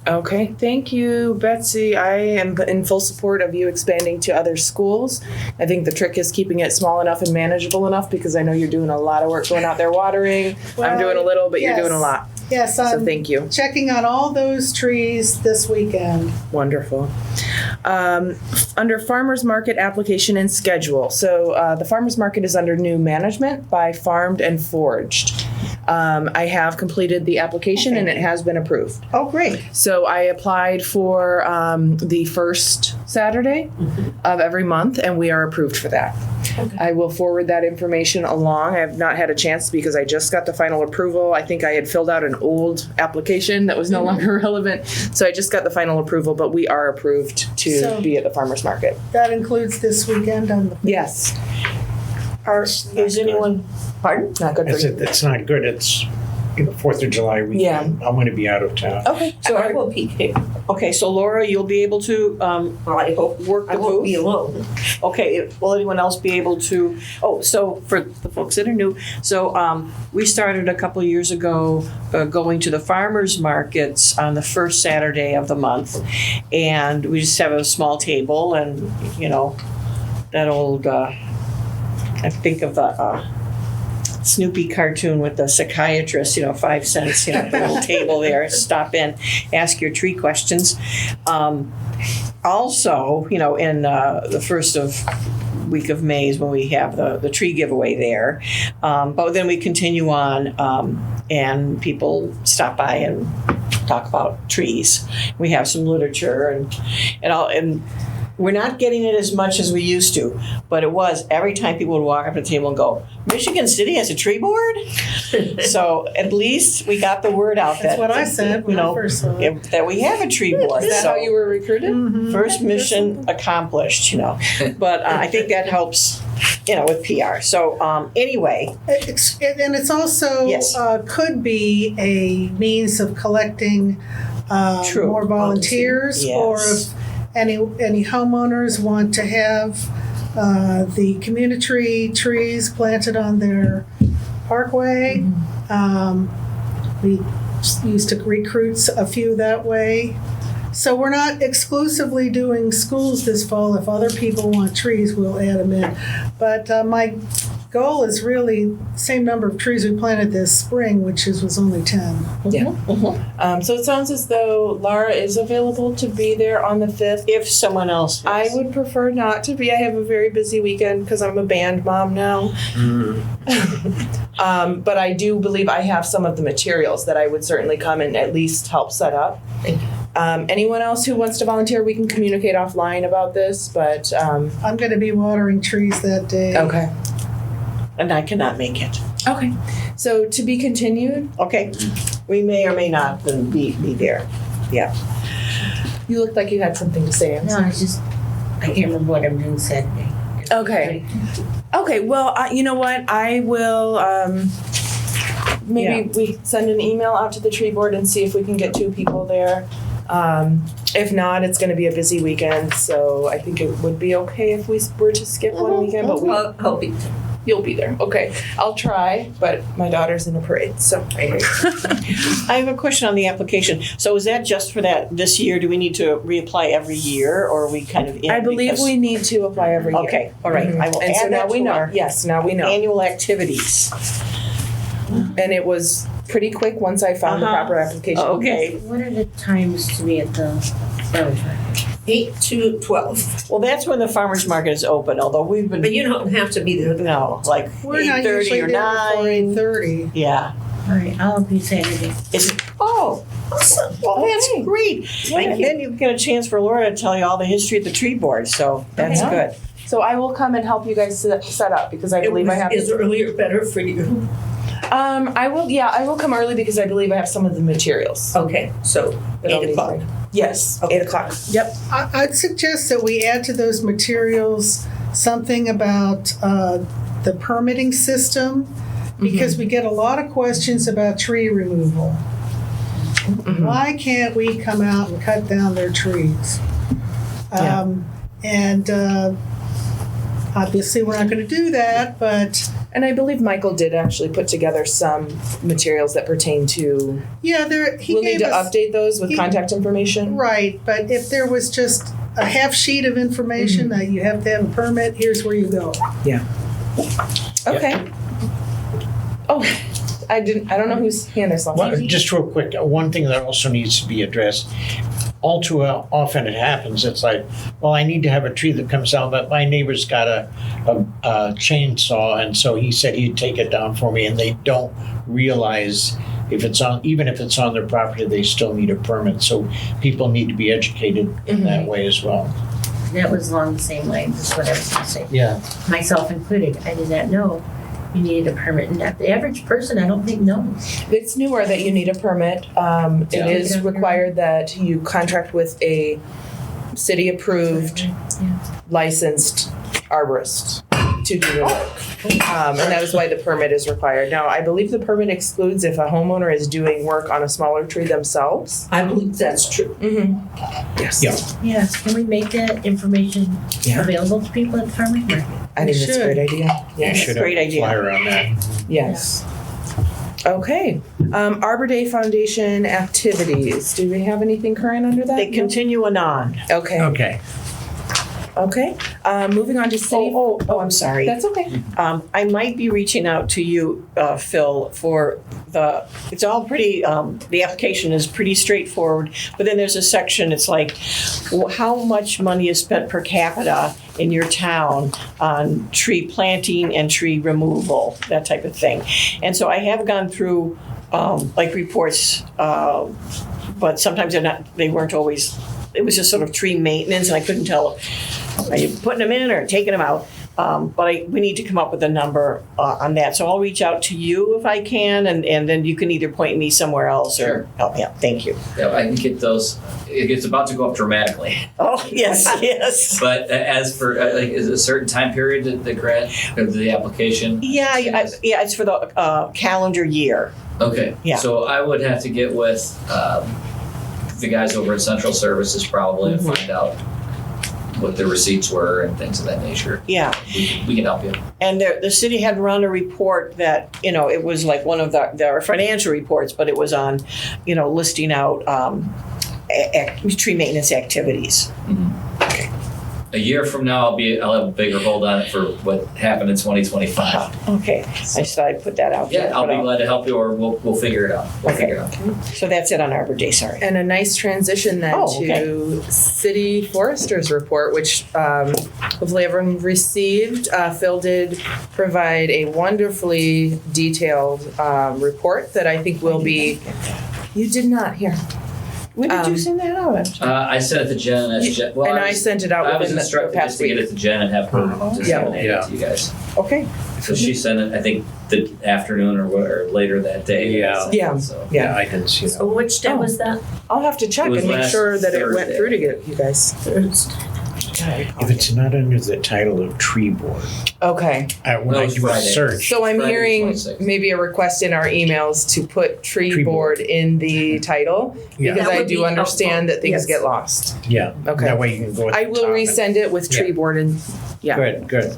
Okay, thank you, Betsy. I am in full support of you expanding to other schools. I think the trick is keeping it small enough and manageable enough, because I know you're doing a lot of work going out there watering. I'm doing a little, but yes. you're doing a lot. Yes, So thank you. checking on all those trees this weekend. Wonderful. Under farmers market application and schedule. So the farmers market is under new management by Farmed and Foraged. I have completed the application and it has been approved. Oh, great. So I applied for the first Saturday of every month, and we are approved for that. Okay. I will forward that information along. I have not had a chance because I just got the final approval. I think I had filled out an old application that was no longer relevant. So I just got the final approval, but we are approved to be at the farmers market. That includes this weekend on the. Yes. Is anyone, pardon? Not good for you. It's not good. It's 4th of July weekend. Yeah. I'm going to be out of town. Okay. So I will be. Okay, so Laura, you'll be able to I hope work the I won't booth? be alone. Okay, will anyone else be able to? Oh, so for the folks that are new, so we started a couple of years ago going to the farmers markets on the first Saturday of the month, and we just have a small table, and that old. I think of the Snoopy cartoon with the psychiatrist, 5 cents, the little table there. Stop in, ask your tree questions. Also, in the first week of May is when we have the tree giveaway there. But then we continue on, and people stop by and talk about trees. We have some literature and we're not getting it as much as we used to, but it was every time people would walk up to the table and go, Michigan City has a tree board? So at least we got the word out. That's what I said when I first saw it. That we have a tree board. Is that how you were recruited? Mm-hmm. First mission accomplished, But I think that helps, with PR. So anyway. And it's also Yes. Could be a means of collecting True. more volunteers, Yes. or if any homeowners want to have the community trees planted on their parkway. We used to recruit a few that way. So we're not exclusively doing schools this fall. If other people want trees, we'll add them in. But my goal is really same number of trees we planted this spring, which was only 10. Yeah. So it sounds as though Laura is available to be there on the 5th. If someone else is. I would prefer not to be. I have a very busy weekend because I'm a band mom now. But I do believe I have some of the materials that I would certainly come and at least help set up. Thank you. Anyone else who wants to volunteer, we can communicate offline about this, but. I'm going to be watering trees that day. Okay. And I cannot make it. Okay. So to be continued. Okay. We may or may not then be there. Yeah. You looked like you had something to say. No, I can't remember what I'm doing Saturday. Okay. Okay, well, you know what? I will, maybe we send an email out to the tree board and see if we can get 2 people there. If not, it's going to be a busy weekend, so I think it would be okay if we were to skip one weekend, but I'll be there. You'll be there. Okay. I'll try, but my daughter's in a parade, so. I have a question on the application. So is that just for this year? Do we need to reapply every year, or are we kind of in? I believe we need to apply every year. Okay, all right. I will And add so now that we to know. our Yes, now we know. annual activities. And it was pretty quick once I found the proper application. Okay. What are the times to be at the farmer's market? 8 to 12. Well, that's when the farmer's market is open, although we've been, But you don't have to be there. no, like We're not 8:30 usually or there before 9. 8:30. Yeah. All right, I'll be Saturday. Oh, awesome. Well, that's Okay. great. And then you get a chance for Laura to tell you all the history of the tree board, so that's Okay. good. So I will come and help you guys set up because I believe I have. Is earlier better for you? I will come early because I believe I have some of the materials. Okay, so that I'll 8 need o'clock. for you. Yes, Okay. 8 o'clock. Yep. I'd suggest that we add to those materials something about the permitting system, because we get a lot of questions about tree removal. Why can't we come out and cut down their trees? Yeah. And obviously, we're not going to do that, but And I believe Michael did actually put together some materials that pertain to. yeah, he We'll need gave to us update those with he- contact information. right. But if there was just a half sheet of information that you have to have a permit, here's where you go. Okay. Oh, I don't know whose hand I saw. Well, just real quick, one thing that also needs to be addressed. All too often it happens, it's like, well, I need to have a tree that comes down, but my neighbor's got a chainsaw, and so he said he'd take it down for me, and they don't realize even if it's on their property, they still need a permit. So people need to be educated in that way as well. That was along the same lines as what I was gonna say. Yeah. Myself included, I did not know you needed a permit, and the average person, I don't think knows. It's newer that you need a permit. It is required that you contract with a city-approved, licensed arborist to do the work. And that is why the permit is required. Now, I believe the permit excludes if a homeowner is doing work on a smaller tree themselves. I believe that's true. Yes. Yeah. Yes, can we make that information Yeah. available to people at the farmer's market? I think We that's a great idea. You Yes. should Great have a idea. flyer on that. Yes. Okay. Arbor Day Foundation activities. Do we have anything current under that? They continue on. Okay. Okay. Okay. Moving on to city. Oh, I'm sorry. That's okay. I might be reaching out to you, Phil, for it's all pretty, the application is pretty straightforward, but then there's a section, it's like, how much money is spent per capita in your town on tree planting and tree removal, that type of thing. And so I have gone through, like reports, but sometimes they weren't always, it was just sort of tree maintenance, and I couldn't tell, are you putting them in or taking them out? But we need to come up with a number on that. So I'll reach out to you if I can, and then you can either point me somewhere else or help me out. Thank you. Yeah, I can get those. It's about to go up dramatically. Oh, yes, yes. But as for like, is a certain time period that the grant or the application? Yeah, it's for the calendar year. Okay. Yeah. So I would have to get with the guys over at Central Services probably and find out what the receipts were and things of that nature. Yeah. We can help you. And the city had run a report that, it was like one of their financial reports, but it was on, listing out tree maintenance activities. A year from now, I'll have a bigger hold on it for what happened in 2025. Okay, I just thought I'd put that out there. Yeah, I'll but be glad to help you, or we'll figure it out. Okay. So that's it on Arbor Day, sorry. And a nice transition then to City Foresters Report, which hopefully everyone received. Phil did provide a wonderfully detailed report that I think will be. You did not hear. When did you send that out? I sent it to Jen, and I sent it out I was within the instructed past just to get week. it to Jen and have her disseminate it to you guys. Okay. So she sent it, I think, the afternoon or later that day. Yeah. Yeah. So. Yeah, I didn't see that. So which day was that? I'll have to check It was and make last sure that it went Thursday. through to get you guys. If it's not under the title of tree board, Okay. when No, I it's do a Friday. search, So I'm Friday the hearing 26th. maybe a request in our emails to put tree Tree board board. in the title Yeah. because That I would do be understand helpful. that things Yes. get lost. yeah, Okay. that way you can go at I the will top and- resend it with tree Yeah. board and yeah. Good, good.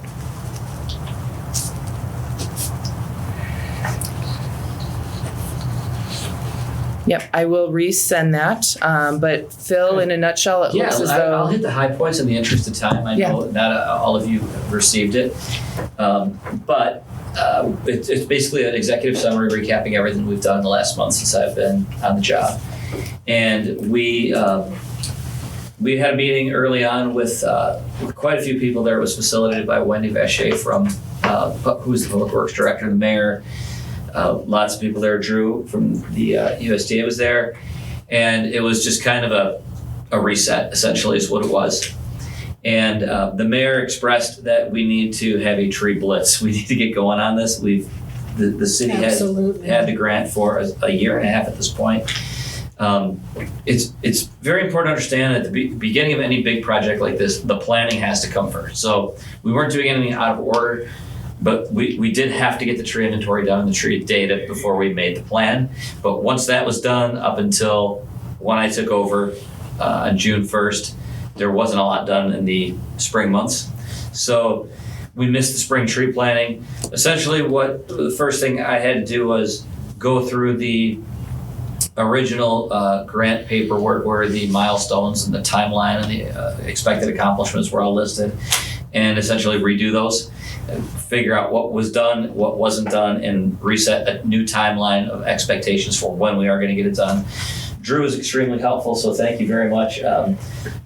Yep, I will resend that. But Phil, in a nutshell, it Yeah, looks as I'll though hit the high points in the interest of time. I know not all of you have received it. But it's basically an executive summary recapping everything we've done in the last month since I've been on the job. And we had a meeting early on with quite a few people there. It was facilitated by Wendy Vacher from, who's the Public Works Director, the mayor. Lots of people there. Drew from the USDA was there. And it was just kind of a reset, essentially, is what it was. And the mayor expressed that we need to have a tree blitz. We need to get going on this. The city has had the grant for a year and a half at this point. It's very important to understand at the beginning of any big project like this, the planning has to come first. So we weren't doing anything out of order, but we did have to get the tree inventory done and the tree data before we made the plan. But once that was done, up until when I took over on June 1st, there wasn't a lot done in the spring months. So we missed the spring tree planting. Essentially the first thing I had to do was go through the original grant paperwork where the milestones and the timeline and the expected accomplishments were all listed, and essentially redo those, and figure out what was done, what wasn't done, and reset a new timeline of expectations for when we are going to get it done. Drew was extremely helpful, so thank you very much.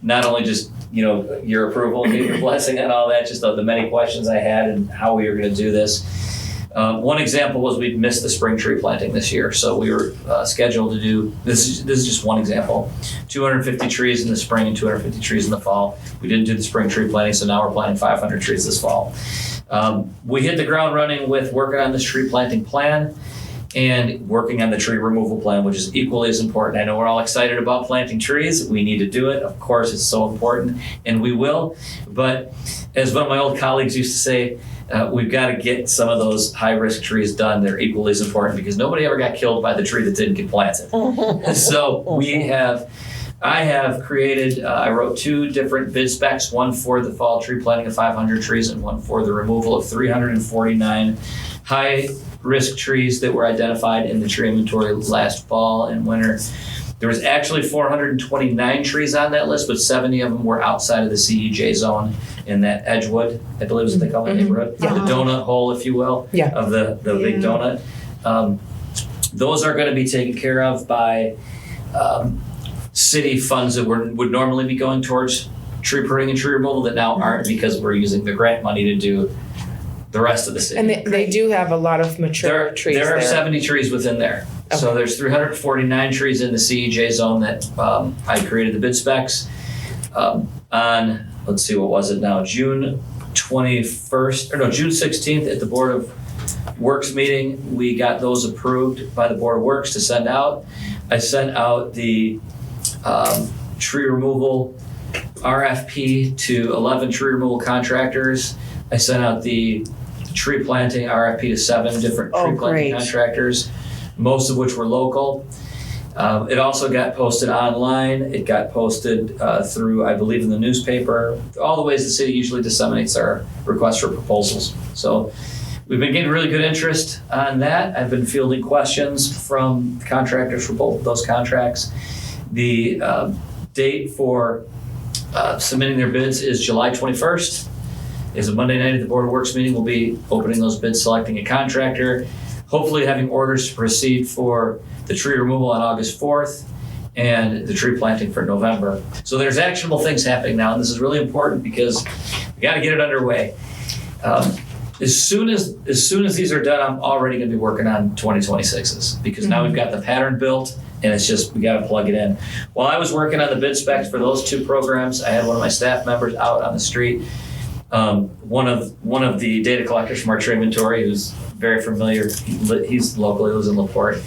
Not only just your approval and your blessing and all that, just the many questions I had and how we were going to do this. One example was we missed the spring tree planting this year, so we were scheduled to do this. Is just one example: 250 trees in the spring and 250 trees in the fall. We didn't do the spring tree planting, so now we're planting 500 trees this fall. We hit the ground running with working on this tree planting plan and working on the tree removal plan, which is equally as important. I know we're all excited about planting trees. We need to do it. Of course, it's so important, and we will. But as one of my old colleagues used to say, we've got to get some of those high-risk trees done. They're equally as important because nobody ever got killed by the tree that didn't get planted. So I have created, I wrote 2 different bid specs, one for the fall tree planting of 500 trees and one for the removal of 349 high-risk trees that were identified in the tree inventory last fall and winter. There was actually 429 trees on that list, but 70 of them were outside of the CEJ zone in that Edgewood, I believe is what they call the neighborhood, the donut hole, if you will, of the big donut. Those are going to be taken care of by city funds that would normally be going towards tree pruning and tree removal that now aren't, because we're using the grant money to do the rest of the city. And they do have a lot of mature trees there. There are 70 trees within there. Okay. So there's 349 trees in the CEJ zone that I created the bid specs. On, let's see, what was it now? June 16th at the Board of Works meeting, we got those approved by the Board of Works to send out. I sent out the tree removal RFP to 11 tree removal contractors. I sent out the tree planting RFP to 7 different tree planting contractors, most of which were local. It also got posted online. It got posted through, I believe, in the newspaper, all the ways the city usually disseminates our requests for proposals. So we've been getting really good interest on that. I've been fielding questions from contractors for both of those contracts. The date for submitting their bids is July 21st. Is a Monday night at the Board of Works meeting. We'll be opening those bids, selecting a contractor, hopefully having orders to proceed for the tree removal on August 4th and the tree planting for November. So there's actionable things happening now, and this is really important because we got to get it underway. As soon as these are done, I'm already going to be working on 2026s because now we've got the pattern built, and it's just we got to plug it in. While I was working on the bid specs for those 2 programs, I had one of my staff members out on the street. One of the data collectors from our tree inventory, who's very familiar, he's local, he lives in LaPorte,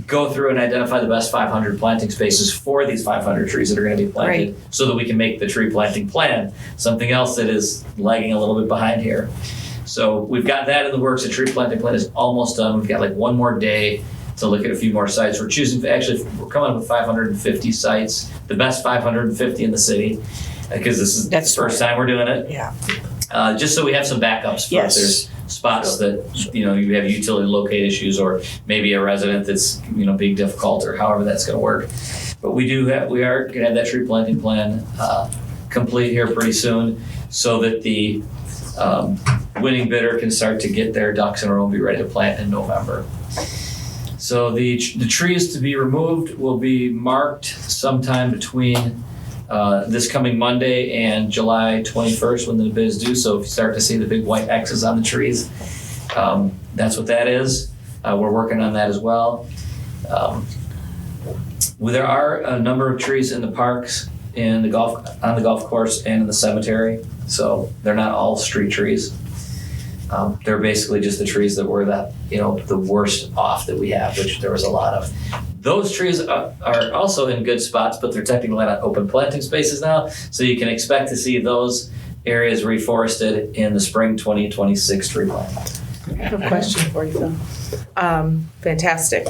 go through and identify the best 500 planting spaces for these 500 trees that are going to be planted so that we can make the tree planting plan, something else that is lagging a little bit behind here. So we've got that in the works. The tree planting plan is almost done. We've got like one more day to look at a few more sites. We're coming up with 550 sites, the best 550 in the city, because this is the first time we're doing it. Yeah. Just so we have some backups for if there's spots that you have utility locate issues, or maybe a resident that's being difficult, or however that's going to work. But we are going to have that tree planting plan complete here pretty soon, so that the winning bidder can start to get their ducks in a row and be ready to plant in November. So the trees to be removed will be marked sometime between this coming Monday and July 21st when the bid is due. So if you start to see the big white X's on the trees, that's what that is. We're working on that as well. There are a number of trees in the parks, on the golf course, and in the cemetery. So they're not all street trees. They're basically just the trees that were the worst off that we have, which there was a lot of. Those trees are also in good spots, but they're technically not open planting spaces now. So you can expect to see those areas reforested in the spring 2026 tree planting. I have a question for you, Phil. Fantastic.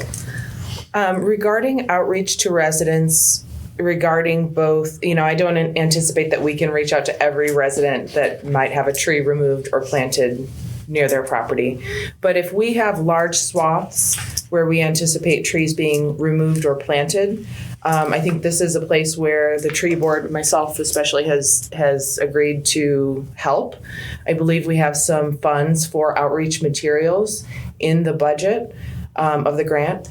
Regarding outreach to residents, regarding both, I don't anticipate that we can reach out to every resident that might have a tree removed or planted near their property. But if we have large swaths where we anticipate trees being removed or planted, I think this is a place where the tree board, myself especially, has agreed to help. I believe we have some funds for outreach materials in the budget of the grant.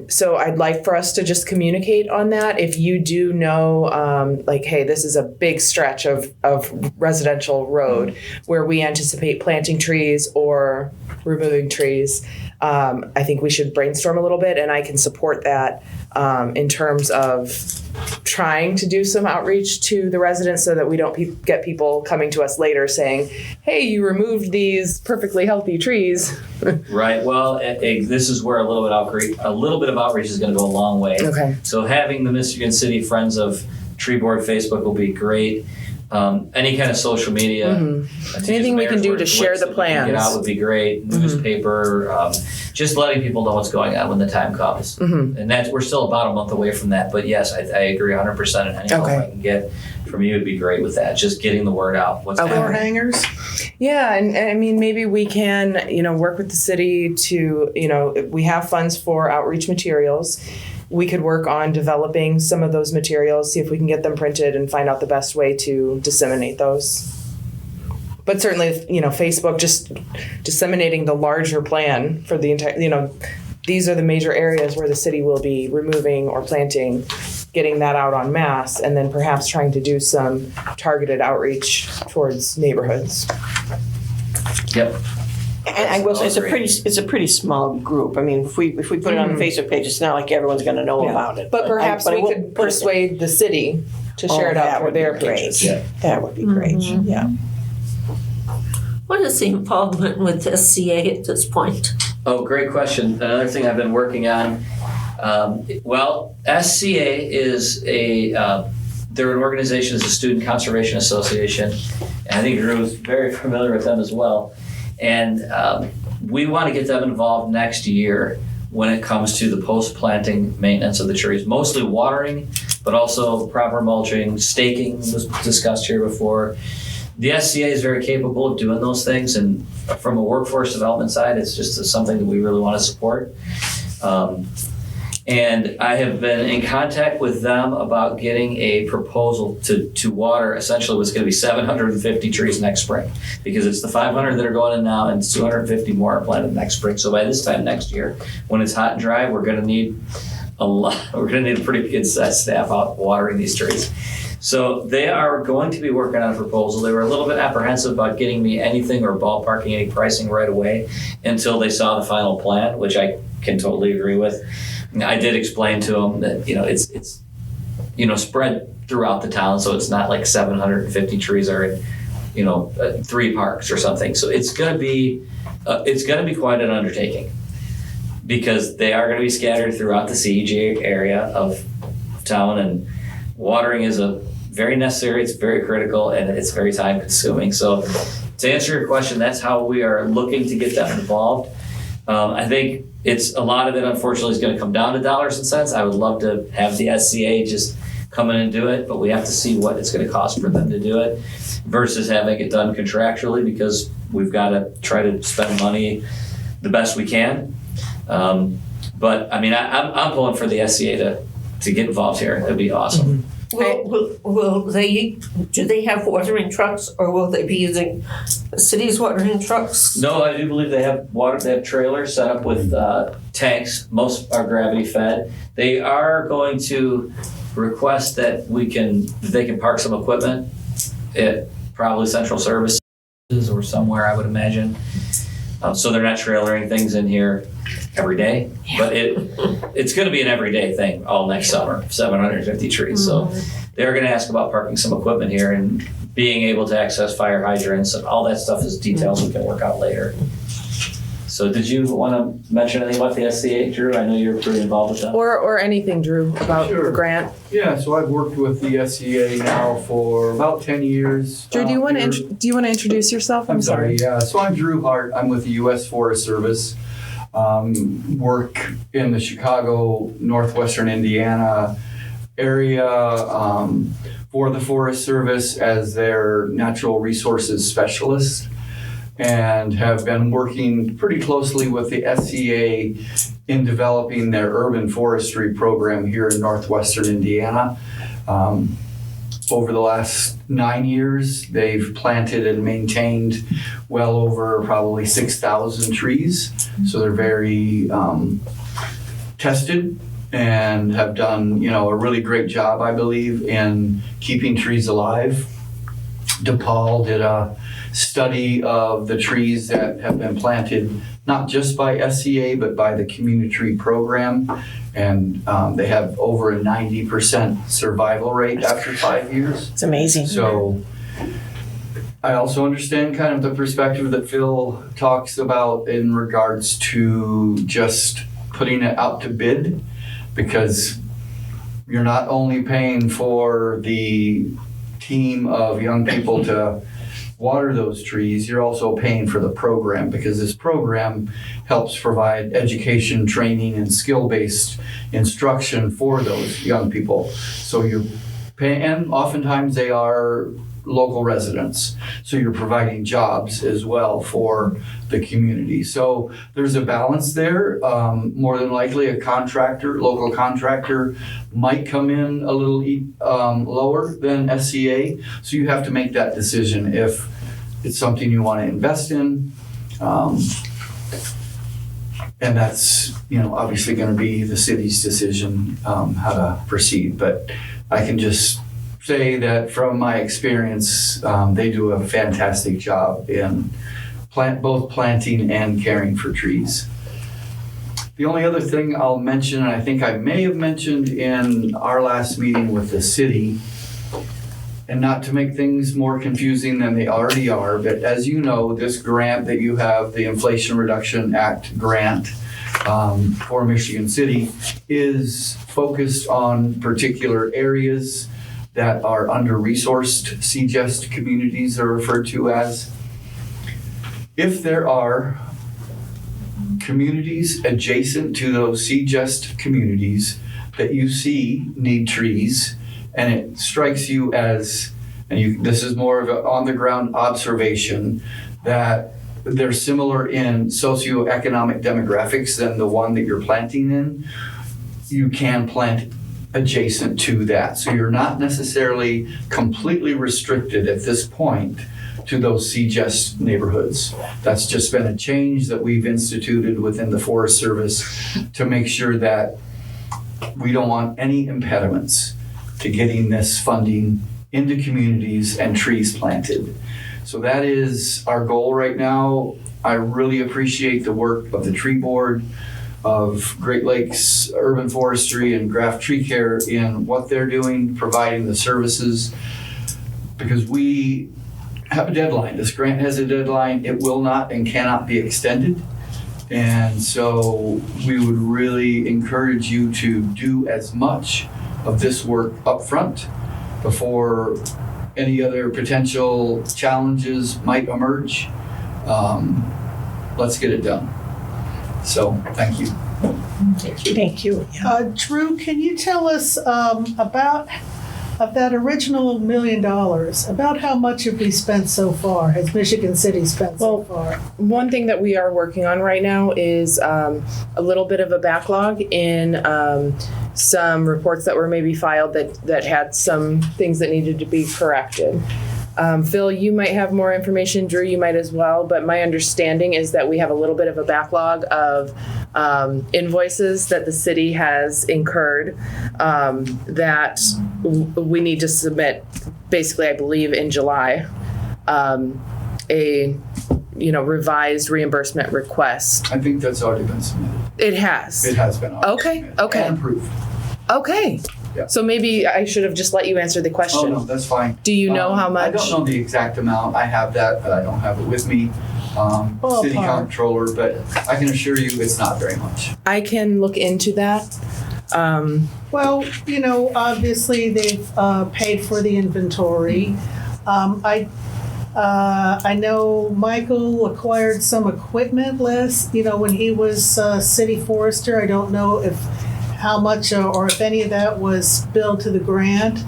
So I'd like for us to just communicate on that. If you do know, hey, this is a big stretch of residential road where we anticipate planting trees or removing trees, I think we should brainstorm a little bit, and I can support that in terms of trying to do some outreach to the residents so that we don't get people coming to us later saying, hey, you removed these perfectly healthy trees. Right. Well, this is where a little bit of outreach is going to go a long way. Okay. So having the Michigan City Friends of Tree Board Facebook will be great. Any kind of social media. Mm-hmm. Anything we can do to share the plans. Get out would be great. Newspaper, just letting people know what's going on when the time comes. Mm-hmm. And we're still about a month away from that. But yes, I agree 100%. And any help I can get from you would be great with that. Just getting the word out. What's Door happening. hangers. Yeah, and I mean, maybe we can, work with the city to, we have funds for outreach materials. We could work on developing some of those materials, see if we can get them printed and find out the best way to disseminate those. But certainly, Facebook, just disseminating the larger plan for the entire, these are the major areas where the city will be removing or planting, getting that out en masse, and then perhaps trying to do some targeted outreach towards neighborhoods. Yep. And I will say it's a pretty small group. I mean, if we put it on the Facebook page, it's not like everyone's going to know about it. But perhaps we could persuade the city to share it out for their pages. Yeah. That would be great. Yeah. What is the involvement with SCA at this point? Oh, great question. Another thing I've been working on. SCA is they're an organization, it's a Student Conservation Association. And I think Drew is very familiar with them as well. And we want to get them involved next year when it comes to the post-planting maintenance of the trees, mostly watering, but also proper mulching. Staking was discussed here before. The SCA is very capable of doing those things, and from a workforce development side, it's just something that we really want to support. And I have been in contact with them about getting a proposal to water. Essentially, what's going to be 750 trees next spring, because it's the 500 that are going in now, and 250 more are planted next spring. So by this time next year, when it's hot and dry, we're going to need a lot. We're going to need a pretty good staff out watering these trees. So they are going to be working on a proposal. They were a little bit apprehensive about getting me anything or ballparking any pricing right away until they saw the final plan, which I can totally agree with. I did explain to them that it's spread throughout the town, so it's not like 750 trees are in 3 parks or something. So it's going to be quite an undertaking, because they are going to be scattered throughout the CEG area of town, and watering is very necessary. It's very critical, and it's very time consuming. So to answer your question, that's how we are looking to get them involved. I think a lot of it, unfortunately, is going to come down to dollars and cents. I would love to have the SCA just come in and do it, but we have to see what it's going to cost for them to do it versus having it done contractually, because we've got to try to spend money the best we can. But I mean, I'm pulling for the SCA to get involved here. It'd be awesome. Will they, do they have watering trucks, or will they be using the city's watering trucks? No, I do believe they have water. They have trailers set up with tanks. Most are gravity fed. They are going to request that they can park some equipment at probably Central Services or somewhere, I would imagine. So they're not trailering things in here every day, but it's going to be an everyday thing all next summer. 750 trees. So they're going to ask about parking some equipment here and being able to access fire hydrants, and all that stuff is details we can work out later. So did you want to mention anything about the SCA, Drew? I know you're pretty involved with that. Or anything, Drew, about the grant. Yeah, so I've worked with the SCA now for about 10 years. Drew, do you want to introduce yourself? I'm sorry. Yeah, so I'm Drew Hart. I'm with the U.S. Forest Service. Work in the Chicago, northwestern Indiana area for the Forest Service as their natural resources specialist, and have been working pretty closely with the SCA in developing their urban forestry program here in northwestern Indiana. Over the last 9 years, they've planted and maintained well over probably 6,000 trees. So they're very tested and have done, a really great job, I believe, in keeping trees alive. DePaul did a study of the trees that have been planted, not just by SCA, but by the Community Tree Program. And they have over a 90% survival rate after 5 years. It's amazing. So I also understand kind of the perspective that Phil talks about in regards to just putting it out to bid, because you're not only paying for the team of young people to water those trees, you're also paying for the program, because this program helps provide education, training, and skill-based instruction for those young people. So you're paying, and oftentimes they are local residents, so you're providing jobs as well for the community. So there's a balance there. More than likely a local contractor might come in a little lower than SCA, so you have to make that decision if it's something you want to invest in. And that's, obviously going to be the city's decision how to proceed. But I can just say that from my experience, they do a fantastic job in both planting and caring for trees. The only other thing I'll mention, and I think I may have mentioned in our last meeting with the city, and not to make things more confusing than they already are, but as you know, this grant that you have, the Inflation Reduction Act grant for Michigan City, is focused on particular areas that are under-resourced. CGEST communities are referred to as. If there are communities adjacent to those CGEST communities that you see need trees, and it strikes you as, this is more of an on-the-ground observation, that they're similar in socioeconomic demographics than the one that you're planting in, you can plant adjacent to that. So you're not necessarily completely restricted at this point to those CGEST neighborhoods. That's just been a change that we've instituted within the Forest Service to make sure that we don't want any impediments to getting this funding into communities and trees planted. So that is our goal right now. I really appreciate the work of the Tree Board, of Great Lakes Urban Forestry and Graft Tree Care in what they're doing, providing the services, because we have a deadline. This grant has a deadline. It will not and cannot be extended. And so we would really encourage you to do as much of this work up front before any other potential challenges might emerge. Let's get it done. So, thank you. Thank you. Drew, can you tell us about of that original $1 million, about how much have we spent so far? Has Michigan City spent so far? One thing that we are working on right now is a little bit of a backlog in some reports that were maybe filed that had some things that needed to be corrected. Phil, you might have more information. Drew, you might as well. But my understanding is that we have a little bit of a backlog of invoices that the city has incurred that we need to submit. Basically, I believe in July, a revised reimbursement request. I think that's already been submitted. It has. It has been already Okay. submitted Okay. and approved. Okay. Yeah. So maybe I should have just let you answer the Oh, question. no, that's fine. Do you know how much? I don't know the exact amount. I have that, but I don't have it with me. City Ballpark. comptroller, but I can assure you it's not very much. I can look into that. Well, obviously they've paid for the inventory. I know Michael acquired some equipment when he was city forester. I don't know how much or if any of that was billed to the grant.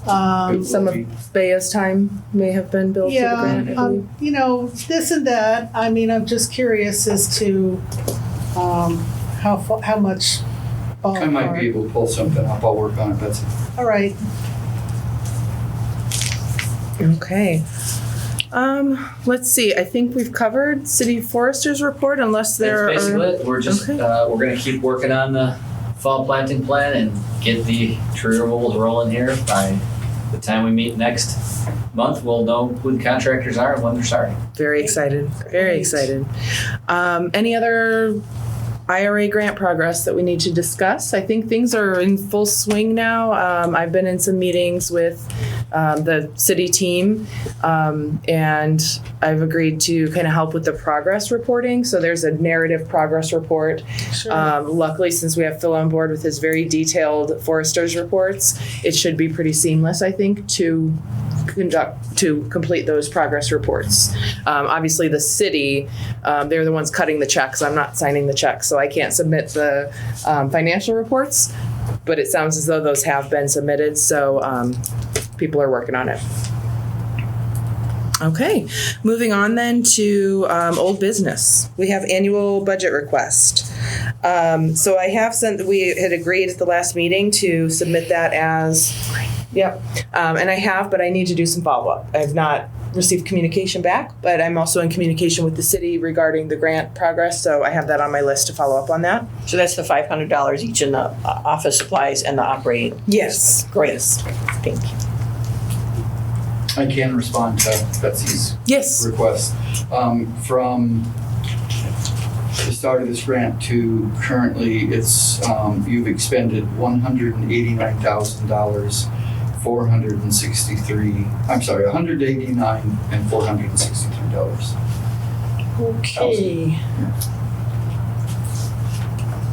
Some of Bea's time may have been billed to the grant, I believe. This and that. I mean, I'm just curious as to how much. I might be able to pull something up. I'll work on it, Betsy. All right. Okay. Let's see. I think we've covered City Forester's report unless there That's basically are. it. We're just, Okay. we're gonna keep working on the fall planting plan and get the tree removals rolling here. By the time we meet next month, we'll know who the contractors are and when they're starting. Very excited. Very excited. Any other IRA grant progress that we need to discuss? I think things are in full swing now. I've been in some meetings with the city team, and I've agreed to kind of help with the progress reporting. So there's a narrative progress report. Sure. Luckily, since we have Phil on board with his very detailed foresters reports, it should be pretty seamless, I think, to complete those progress reports. Obviously, the city, they're the ones cutting the checks. I'm not signing the checks, so I can't submit the financial reports. But it sounds as though those have been submitted, so people are working on it. Okay, moving on then to old business. We have annual budget request. So I have we had agreed at the last meeting to submit that as, yep. And I have, but I need to do some follow-up. I have not received communication back, but I'm also in communication with the city regarding the grant progress, so I have that on my list to follow up on that. So that's the $500 each in the office supplies and the operating. Yes. Great. Yes. Thank you. I can respond to Betsy's Yes. request. From the start of this grant to currently, it's you've expended $189,000. $189 and $463. Okay.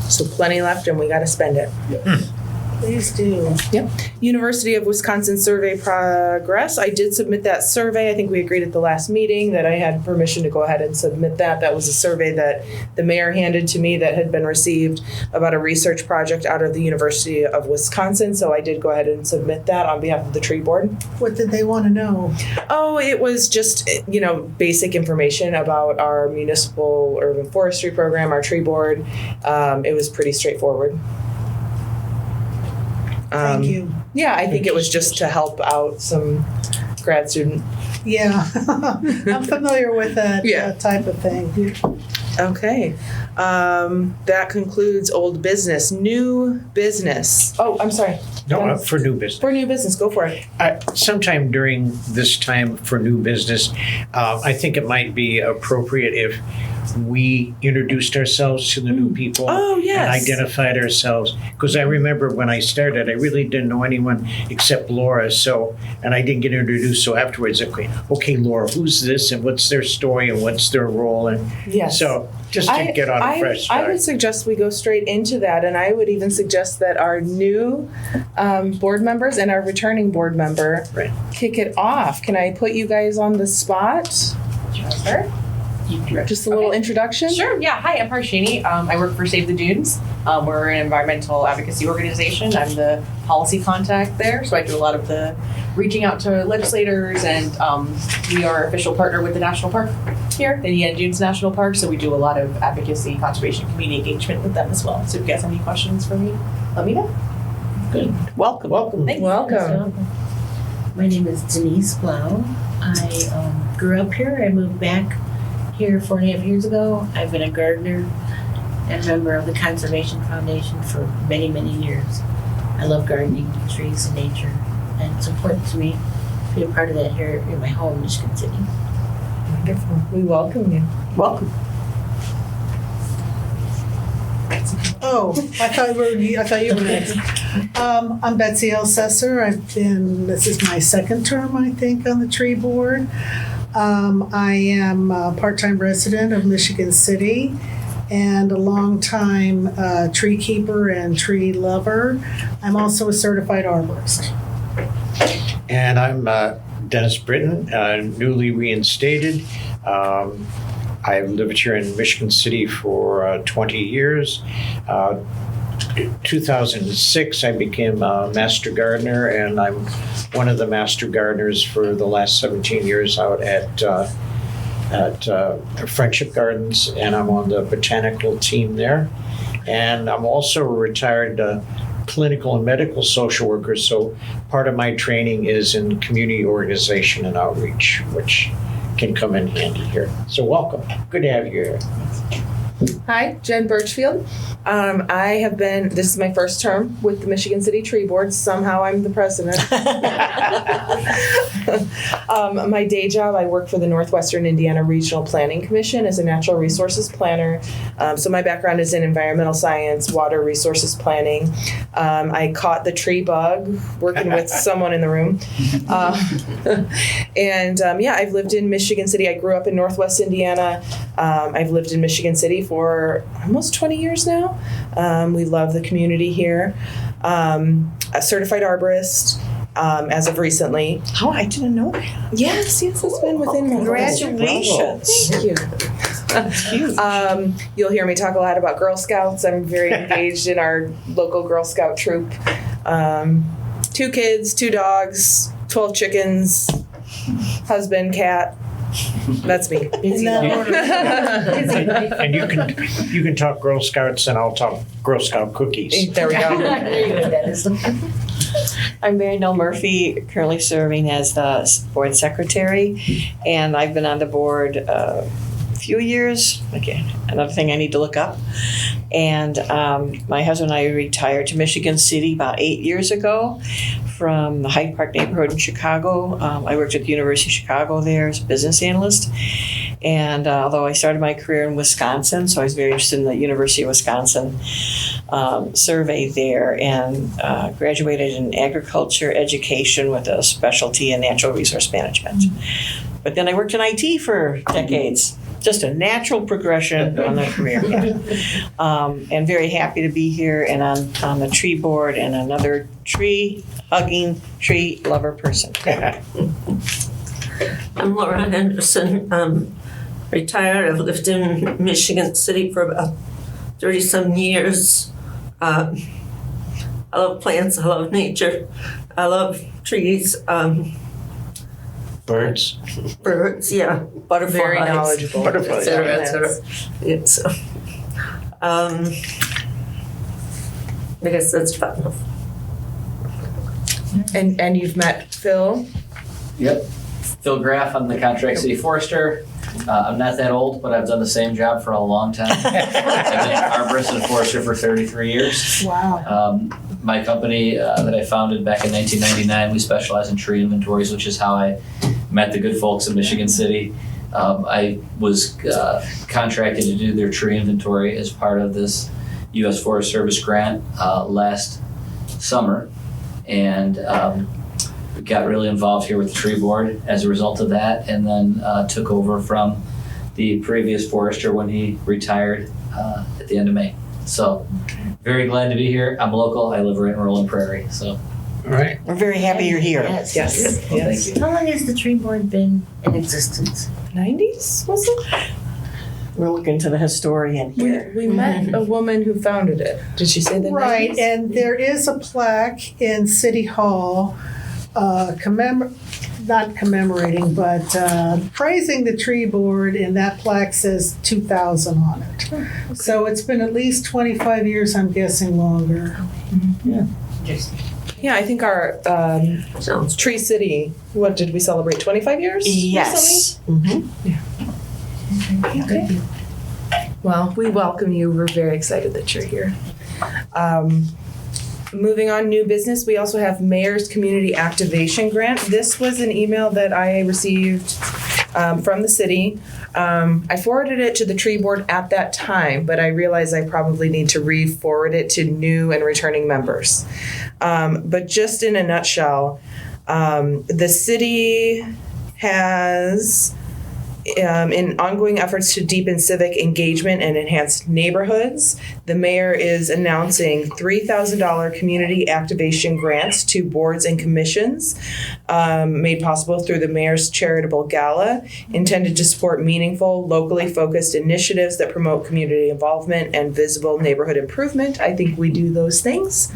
So plenty left and we got to spend it. Yes. Please do. Yep. University of Wisconsin survey progress. I did submit that survey. I think we agreed at the last meeting that I had permission to go ahead and submit that. That was a survey that the mayor handed to me that had been received about a research project out of the University of Wisconsin. So I did go ahead and submit that on behalf of the tree board. What did they want to know? Oh, it was just, basic information about our municipal urban forestry program, our tree board. It was pretty straightforward. Thank you. Yeah, I think it was just to help out some grad student. Yeah, I'm familiar with that type of thing. Okay. That concludes old business. New business. Oh, I'm sorry. No, for new business. For new business, go for it. Sometime during this time for new business, I think it might be appropriate if we introduced ourselves to the new people. Oh, yes. And identified ourselves. Because I remember when I started, I really didn't know anyone except Laura. And I didn't get introduced. So afterwards, okay, Laura, who's this and what's their story and what's their role? And Yes. so just to get on a fresh start. I would suggest we go straight into that, and I would even suggest that our new board members and our returning board member Right. kick it off. Can I put you guys on the spot? Sure. Just a little introduction? Sure, yeah. Hi, I'm Harshini. I work for Save the Dunes. We're an environmental advocacy organization. I'm the policy contact there, so I do a lot of the reaching out to legislators, and we are official partner with the national park here, the Indiana Dunes National Park, so we do a lot of advocacy, conservation, community engagement with them as well. So if you guys have any questions for me, let me know. Good. Welcome. Welcome. Thank you. Welcome. My name is Denise Blau. I grew up here. I moved back here 4.5 years ago. I've been a gardener and member of the Conservation Foundation for many, many years. I love gardening, trees, and nature, and it's important to me to be a part of that here in my home, Michigan City. Wonderful. We welcome you. Welcome. Oh, I thought you were next. I'm Betsy Elsesser. This is my second term, I think, on the tree board. I am a part-time resident of Michigan City and a long-time tree keeper and tree lover. I'm also a certified arborist. And I'm Dennis Britton, newly reinstated. I've lived here in Michigan City for 20 years. In 2006, I became a master gardener, and I'm one of the master gardeners for the last 17 years out at Friendship Gardens, and I'm on the botanical team there. And I'm also a retired clinical and medical social worker, so part of my training is in community organization and outreach, which can come in handy here. So welcome. Good to have you here. Hi, Jen Birchfield. This is my first term with the Michigan City Tree Board. Somehow I'm the president. My day job, I work for the Northwestern Indiana Regional Planning Commission as a natural resources planner. So my background is in environmental science, water resources planning. I caught the tree bug working with someone in the room. I've lived in Michigan City. I grew up in Northwest Indiana. I've lived in Michigan City for almost 20 years now. We love the community here. A certified arborist as of recently. Oh, I didn't know that. Yes, it's been within my Congratulations. Thank you. That's huge. You'll hear me talk a lot about Girl Scouts. I'm very engaged in our local Girl Scout troop. 2 kids, 2 dogs, 12 chickens, husband, cat. That's me. Busy life. Busy life. And you can talk Girl Scouts, and I'll talk Girl Scout cookies. There we go. There you go, Dennis. I'm Mary Nell Murphy, currently serving as the board secretary, and I've been on the board a few years. Again, another thing I need to look up. And my husband and I retired to Michigan City about 8 years ago from the Hyde Park neighborhood in Chicago. I worked at the University of Chicago there as a business analyst. And although I started my career in Wisconsin, so I was very interested in the University of Wisconsin survey there, and graduated in agriculture education with a specialty in natural resource management. But then I worked in IT for decades. Just a natural progression on the career. And very happy to be here and on the tree board and another tree-hugging, tree-lover person. I'm Laura Henderson, retired. I've lived in Michigan City for about 30-some years. I love plants, I love nature, I love trees. Birds. Birds, yeah, butterflies. Very knowledgeable. Butterflies, et cetera. It's, I guess that's about enough. And you've met Phil? Yep. Phil Graff, I'm the contract city forester. I'm not that old, but I've done the same job for a long time. I've been an arborist and forester for 33 years. Wow. My company that I founded back in 1999, we specialize in tree inventories, which is how I met the good folks in Michigan City. I was contracted to do their tree inventory as part of this U.S. Forest Service grant last summer, and got really involved here with the tree board as a result of that, and then took over from the previous forester when he retired at the end of May. So very glad to be here. I'm local. I live right in Roland Prairie. So All right. We're very happy you're here. Yes. Yes. well, thank you. How long has the tree board been in existence? 90s, was it? We'll look into the historian here. We met a woman who founded it. Did she say the Right, name? and there is a plaque in City Hall, not commemorating, but praising the tree board, and that plaque says 2000 on it. So it's been at least 25 years, I'm guessing longer. Yeah, I think our Tree City, what did we celebrate, 25 years? Yes. Mhm. Okay. Well, we welcome you. We're very excited that you're here. Moving on, new business, we also have Mayor's Community Activation Grant. This was an email that I received from the city. I forwarded it to the tree board at that time, but I realize I probably need to re-forward it to new and returning members. But just in a nutshell, the city has in ongoing efforts to deepen civic engagement and enhance neighborhoods, the mayor is announcing $3,000 community activation grants to boards and commissions, made possible through the mayor's charitable gala, intended to support meaningful, locally focused initiatives that promote community involvement and visible neighborhood improvement. I think we do those things.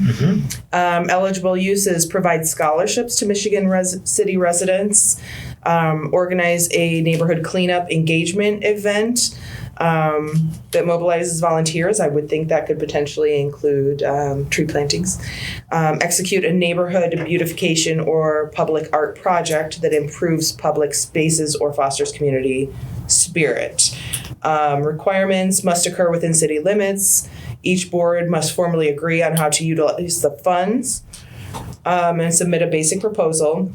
Eligible uses provide scholarships to Michigan city residents, organize a neighborhood cleanup engagement event that mobilizes volunteers. I would think that could potentially include tree plantings. Execute a neighborhood beautification or public art project that improves public spaces or fosters community spirit. Requirements must occur within city limits. Each board must formally agree on how to utilize the funds and submit a basic proposal.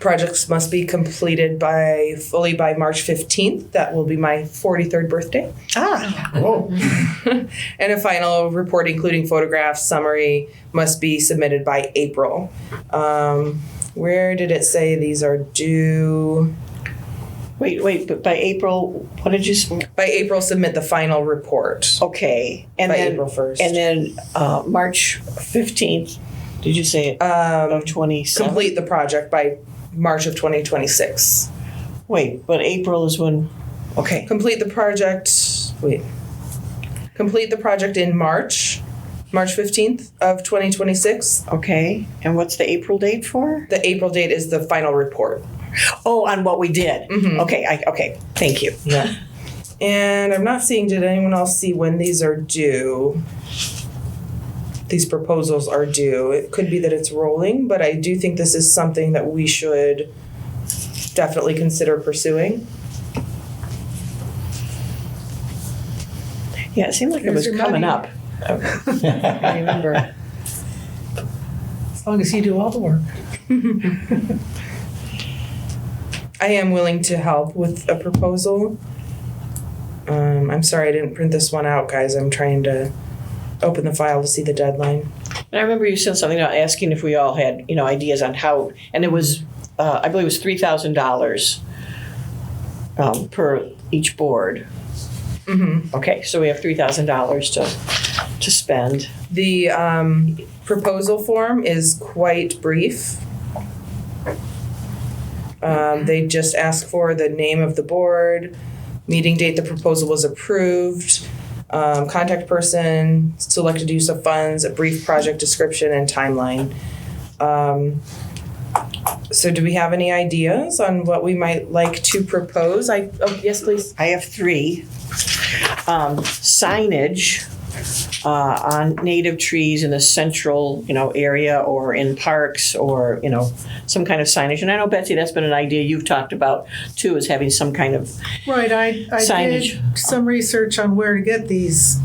Projects must be completed fully by March 15th. That will be my 43rd birthday. And a final report, including photographs, summary, must be submitted by April. Where did it say these are due? Wait, but by April, what did you say? By April, submit the final report. Okay. And by then April 1st. And then March 15th, did you say it? Of 27? Complete the project by March of 2026. Wait, but April is when, okay. Complete the project in March 15th of 2026. Okay, and what's the April date for? The April date is the final report. Oh, on what we did. Mm-hmm. Okay, thank you. Yeah. And I'm not seeing, did anyone else see when these are due? These proposals are due. It could be that it's rolling, but I do think this is something that we should definitely consider pursuing. Yeah, it seemed like it was There's your coming money. up. I remember. As long as you do all the work. I am willing to help with a proposal. I'm sorry I didn't print this one out, guys. I'm trying to open the file to see the deadline. And I remember you said something about asking if we all had, ideas on how, and it was, I believe it was $3,000 per each board. Mm-hmm. Okay, so we have $3,000 to spend. The proposal form is quite brief. They just ask for the name of the board, meeting date the proposal was approved, contact person, selected use of funds, a brief project description, and timeline. So do we have any ideas on what we might like to propose? Yes, please. I have 3. Signage on native trees in the central, area or in parks or, some kind of signage. And I know, Betsy, that's been an idea you've talked about too, is having some kind of Right, I signage. did some research on where to get these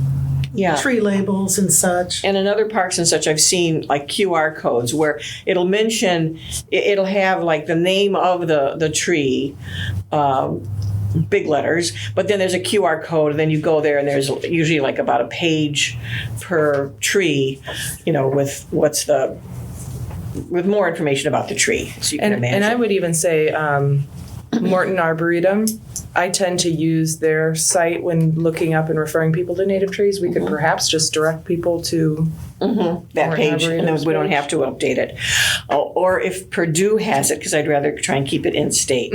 tree labels and such. And in other parks and such, I've seen like QR codes where it'll mention, it'll have like the name of the tree, big letters, but then there's a QR code, and then you go there and there's usually like about a page per tree, with with more information about the tree, so you can imagine. And I would even say Morton Arboretum, I tend to use their site when looking up and referring people to native trees. We could perhaps just direct people to that Morton page, and then Arboretum's we don't page. have to update it. Or if Purdue has it, because I'd rather try and keep it in state.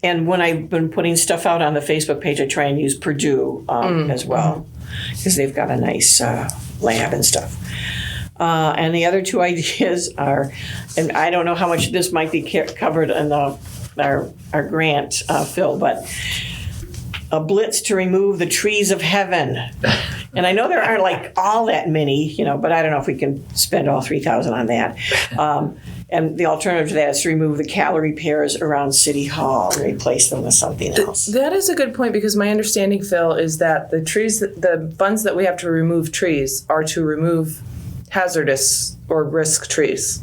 And when I've been putting stuff out on the Facebook page, I try and use Purdue as well, because they've got a nice lab and stuff. And the other two ideas are, and I don't know how much this might be covered in our grant, Phil, but a blitz to remove the trees of heaven. And I know there aren't like all that many, but I don't know if we can spend all 3,000 on that. And the alternative to that is to remove the calorie pairs around City Hall and replace them with something else. That is a good point, because my understanding, Phil, is that the funds that we have to remove trees are to remove hazardous or risk trees,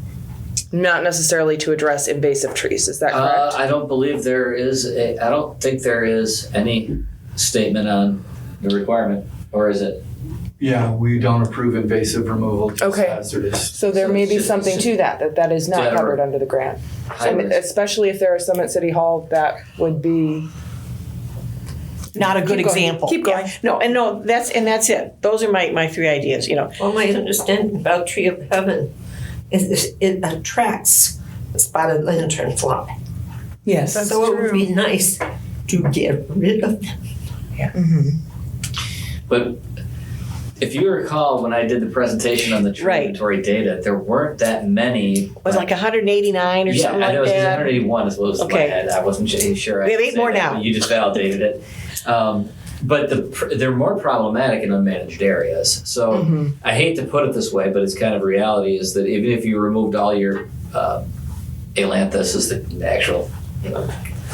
not necessarily to address invasive trees. Is that correct? I don't believe I don't think there is any statement on the requirement, or is it? Yeah, we don't approve invasive removal, just Okay. hazardous. So there may be something to that is not covered under the grant. And especially if there are some at City Hall that would be Not a good Keep going. example. Keep going. Yeah. No, that's it. Those are my three ideas, Well, my understanding about Tree of Heaven is it attracts the spotted lanternfly. Yes. So it would be nice to get rid of them. But if you recall, when I did the pretation on the tree Right. inventory data, there weren't that many. It was like 189 or something I know like it was that. 181 is what was in my Okay. head. I wasn't sure. We have I could 8 say more that, now. but you just validated it. But they're more problematic in unmanaged areas. So I hate to put it this way, but it's kind of reality, is that even if you removed all your ailanthus is the actual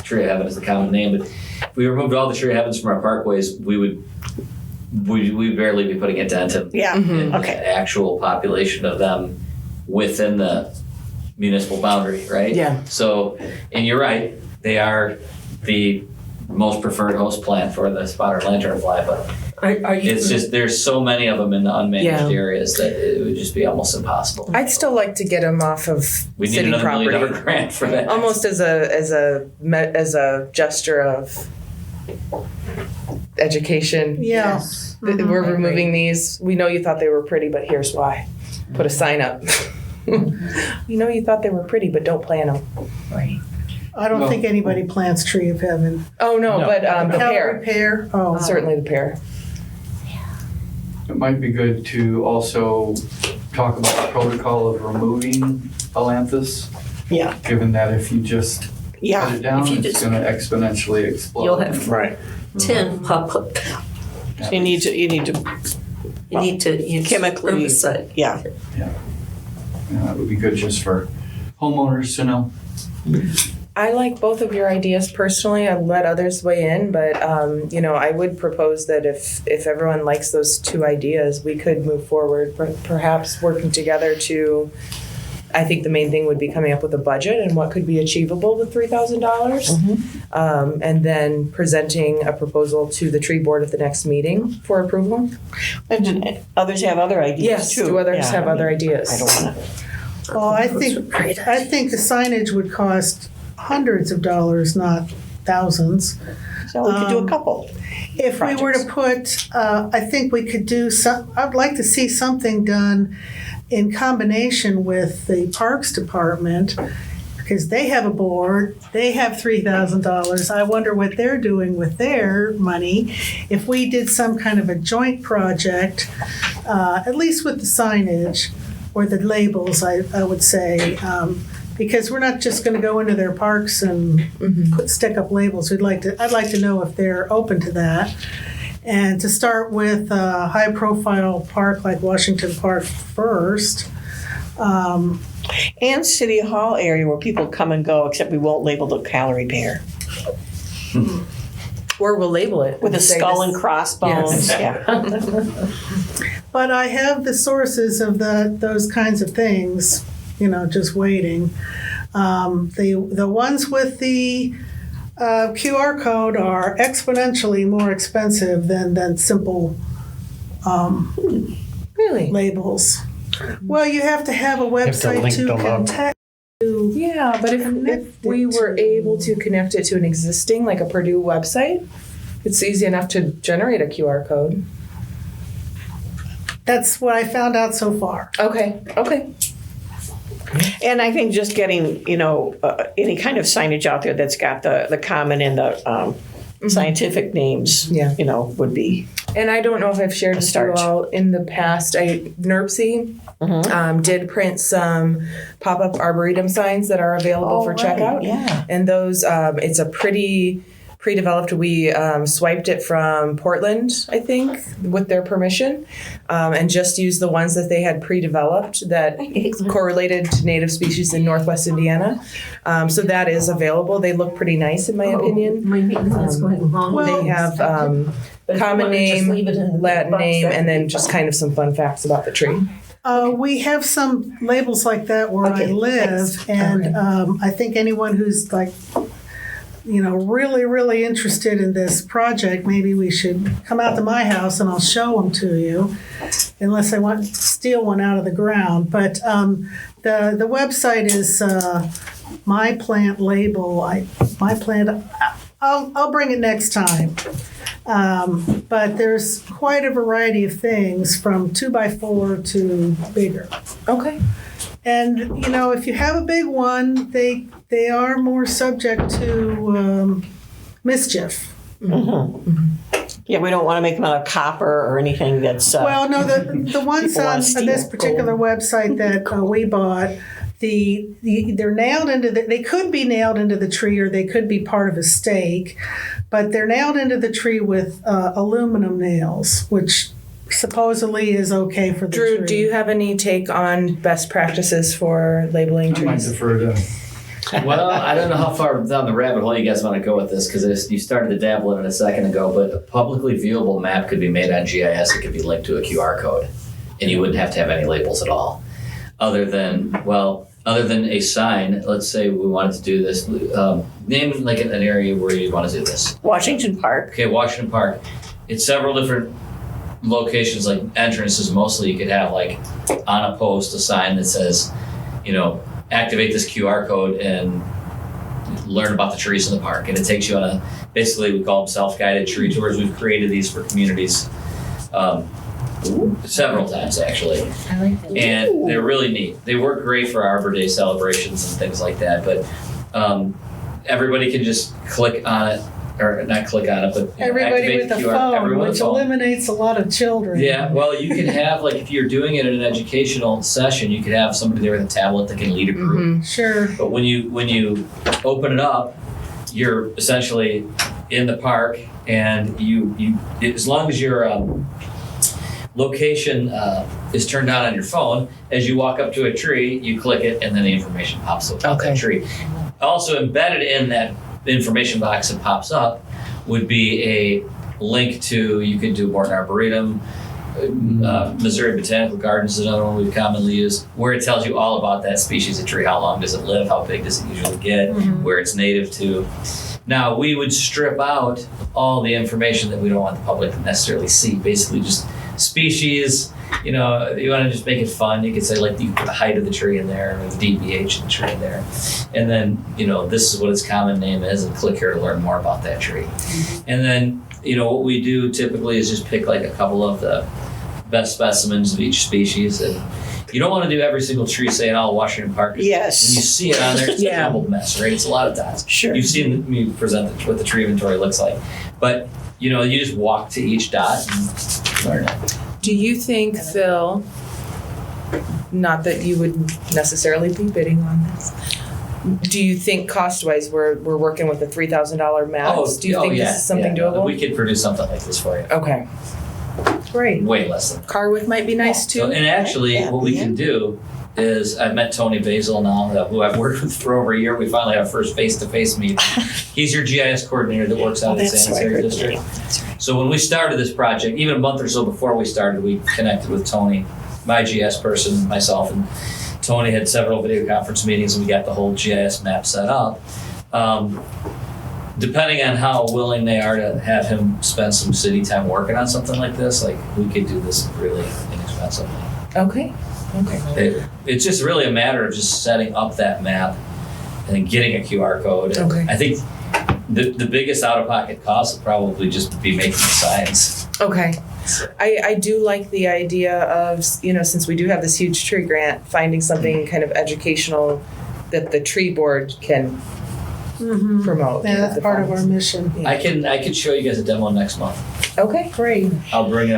tree of heaven is the common name, but if we removed all the tree of heavens from our parkways, we'd barely be putting a dent in Yeah. the Okay. actual population of them within the municipal boundary, right? Yeah. So, and you're right, they are the most preferred host plant for the spotted lanternfly, but Are you? it's just there's so many of them in the unmanaged Yeah. areas that it would just be almost impossible. I'd still like to get them off of We need city another $1 property. million grant for that. Almost as a gesture of education. Yeah. We're removing these. We know you thought they were pretty, but here's why. Put a sign up. We know you thought they were pretty, but don't plant them. Right. I don't Well- think anybody plants Tree of Heaven. Oh no, No. but the Calorie pear. pear. Oh, Certainly the pear. It might be good to also talk about the protocol of removing ailanthus, Yeah. given that if you just cut Yeah. it down, If you it's just- going to exponentially explode. You'll have Right. 10 pop up. So you need to You need to use chemically. herbicide. Yeah. That would be good just for homeowners to know. I like both of your ideas personally. I'll let others weigh in, but I would propose that if everyone likes those two ideas, we could move forward, perhaps working together to. I think the main thing would be coming up with a budget and what could be achievable with $3,000, and then presenting a proposal to the tree board at the next meeting for approval. And do others have other ideas Yes. too. Do others Yeah, have I other mean, ideas? I don't want to. well, I think the signage would cost hundreds of dollars, not thousands. So we could do a couple. If we were to put, I think we could do some, I'd like to see something done in combination with the Parks Department, because they have a board, they have $3,000. I wonder what they're doing with their money. If we did some kind of a joint project, at least with the signage or the labels, I would say, because we're not just going to go into their parks and stick up labels. I'd like to know if they're open to that. And to start with a high-profile park like Washington Park first. And City Hall area where people come and go, except we won't label the calorie pair. Or we'll label it With a say skull this- and crossbones. Yes. Yeah. But I have the sources of those kinds of things, just waiting. The ones with the QR code are exponentially more expensive than simple Really? labels. Well, you have to have a to website link to them up. contact. Yeah, but if we were able to connect it to an existing, like a Purdue website, it's easy enough to generate a QR code. That's what I found out so far. Okay. And I think just getting, any kind of signage out there that's got the common and the scientific names, Yeah. Would be. And I don't know if I've shared with you start. all in the past. NERPC did print some pop-up arboretum signs that are available for checkout. Yeah. And those, it's a pretty pre-developed. We swiped it from Portland, I think, with their permission, and just used the ones that they had pre-developed that correlated to native species in Northwest Indiana. So that is available. They look pretty nice, in my opinion. My maintenance going wrong. They have But if you common wanna just leave it in name, the Latin box, name, that and would then be just fine. kind of some fun facts about the tree. We have some labels like that where I Okay, live, thanks. and I think anyone who's like, really, really interested in this project, maybe we should come out to my house and I'll show them to you, unless I want to steal one out of the ground. But the website is My Plant Label. I'll bring it next time. But there's quite a variety of things from 2x4 to bigger. Okay. And if you have a big one, they are more subject to mischief. Yeah, we don't want to make them out of copper or anything that's. Well, no, the ones people wanna on steal this particular website that we bought, they're nailed into they could be nailed into the tree, or they could be part of a stake, but they're nailed into the tree with aluminum nails, which supposedly is okay for the Drew, tree. do you have any take on best practices for labeling I might trees? defer to. Well, I don't know how far down the rabbit hole you guys want to go with this, because you started to dabble in it a second ago, but a publicly viewable map could be made on GIS. It could be linked to a QR code, and you wouldn't have to have any labels at all. Other than a sign, let's say we wanted to do this, name like an area where you want to do this. Washington Park. Okay, Washington Park. It's several different locations, like entrances mostly. You could have like on a post a sign that says, activate this QR code and learn about the trees in the park. And it takes you on basically we call them self-guided tree tours. We've created these for communities several times actually. I like that. And they're really neat. They work great for Arbor Day celebrations and things like that. But everybody can just click on it, or not click on it, but Everybody activate with the a QR. phone, Everyone with which a phone. eliminates a lot of children. Yeah, well, you can have, like, if you're doing it in an educational session, you could have somebody there with a tablet that can lead a group. Sure. But when you open it up, you're essentially in the park, and you as long as your location is turned on your phone, as you walk up to a tree, you click it, and then the information pops up about that tree. Also embedded in that information box that pops up would be a link to, you could do Morton Arboretum, Missouri Botanical Gardens is another one we commonly use, where it tells you all about that species of tree. How long does it live? How big does it usually get? Where it's native to. Now, we would strip out all the information that we don't want the public to necessarily see. Basically, just species. You want to just make it fun. You could say, like, you put the height of the tree in there, or the DBH of the tree in there. And then, this is what its common name is, and click here to learn more about that tree. And then, what we do typically is just pick like a couple of the best specimens of each species. And you don't want to do every single tree, say in all Washington Park. Yes. When you see it on there, it's a jumbled mess, right? It's a lot of dots. Sure. You've seen me present what the tree inventory looks like. But, you just walk to each dot and learn it. Do you think, Phil, not that you would necessarily be bidding on this, do you think cost-wise we're working with a $3,000 max? Do you think this is something doable? We could produce something like this for you. Okay. Great. Way less than. Carwick might be nice too. And actually, what we can do is, I've met Tony Basil now, who I've worked with for over a year. We finally have our first face-to-face meeting. He's your GIS coordinator that works out in the sanitary district. So when we started this project, even a month or so before we started, we connected with Tony, my GIS person, myself, and Tony had several video conference meetings, and we got the whole GIS map set up. Depending on how willing they are to have him spend some city time working on something like this, like, we could do this really inexpensively. Okay. It's just really a matter of just setting up that map and then getting a QR code. And Okay. I think The biggest out-of-pocket cost would probably just be making the signs. Okay. I do like the idea of, since we do have this huge tree grant, finding something kind of educational that the tree board can promote. Yeah, that's the part of our funds. mission. I can show you guys a demo next month. Okay, great. I'll bring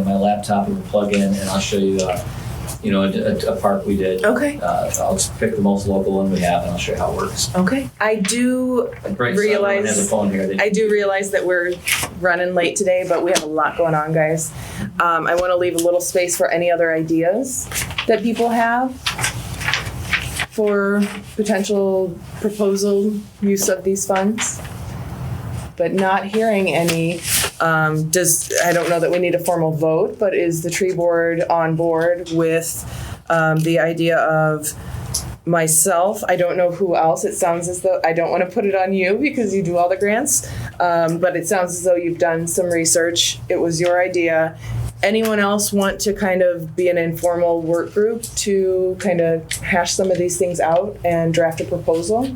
my laptop and plug in, and I'll show you, a park we did. Okay. I'll just pick the most local one we have, and I'll show you how it works. Okay. I do realize that we're running late today, but we have a lot going on, guys. I want to leave a little space for any other ideas that people have for potential proposal use of these funds. But not hearing any, I don't know that we need a formal vote, but is the tree board on board with the idea of myself? I don't know who else. It sounds as though, I don't want to put it on you because you do all the grants, but it sounds as though you've done some research. It was your idea. Anyone else want to kind of be an informal work group to kind of hash some of these things out and draft a proposal?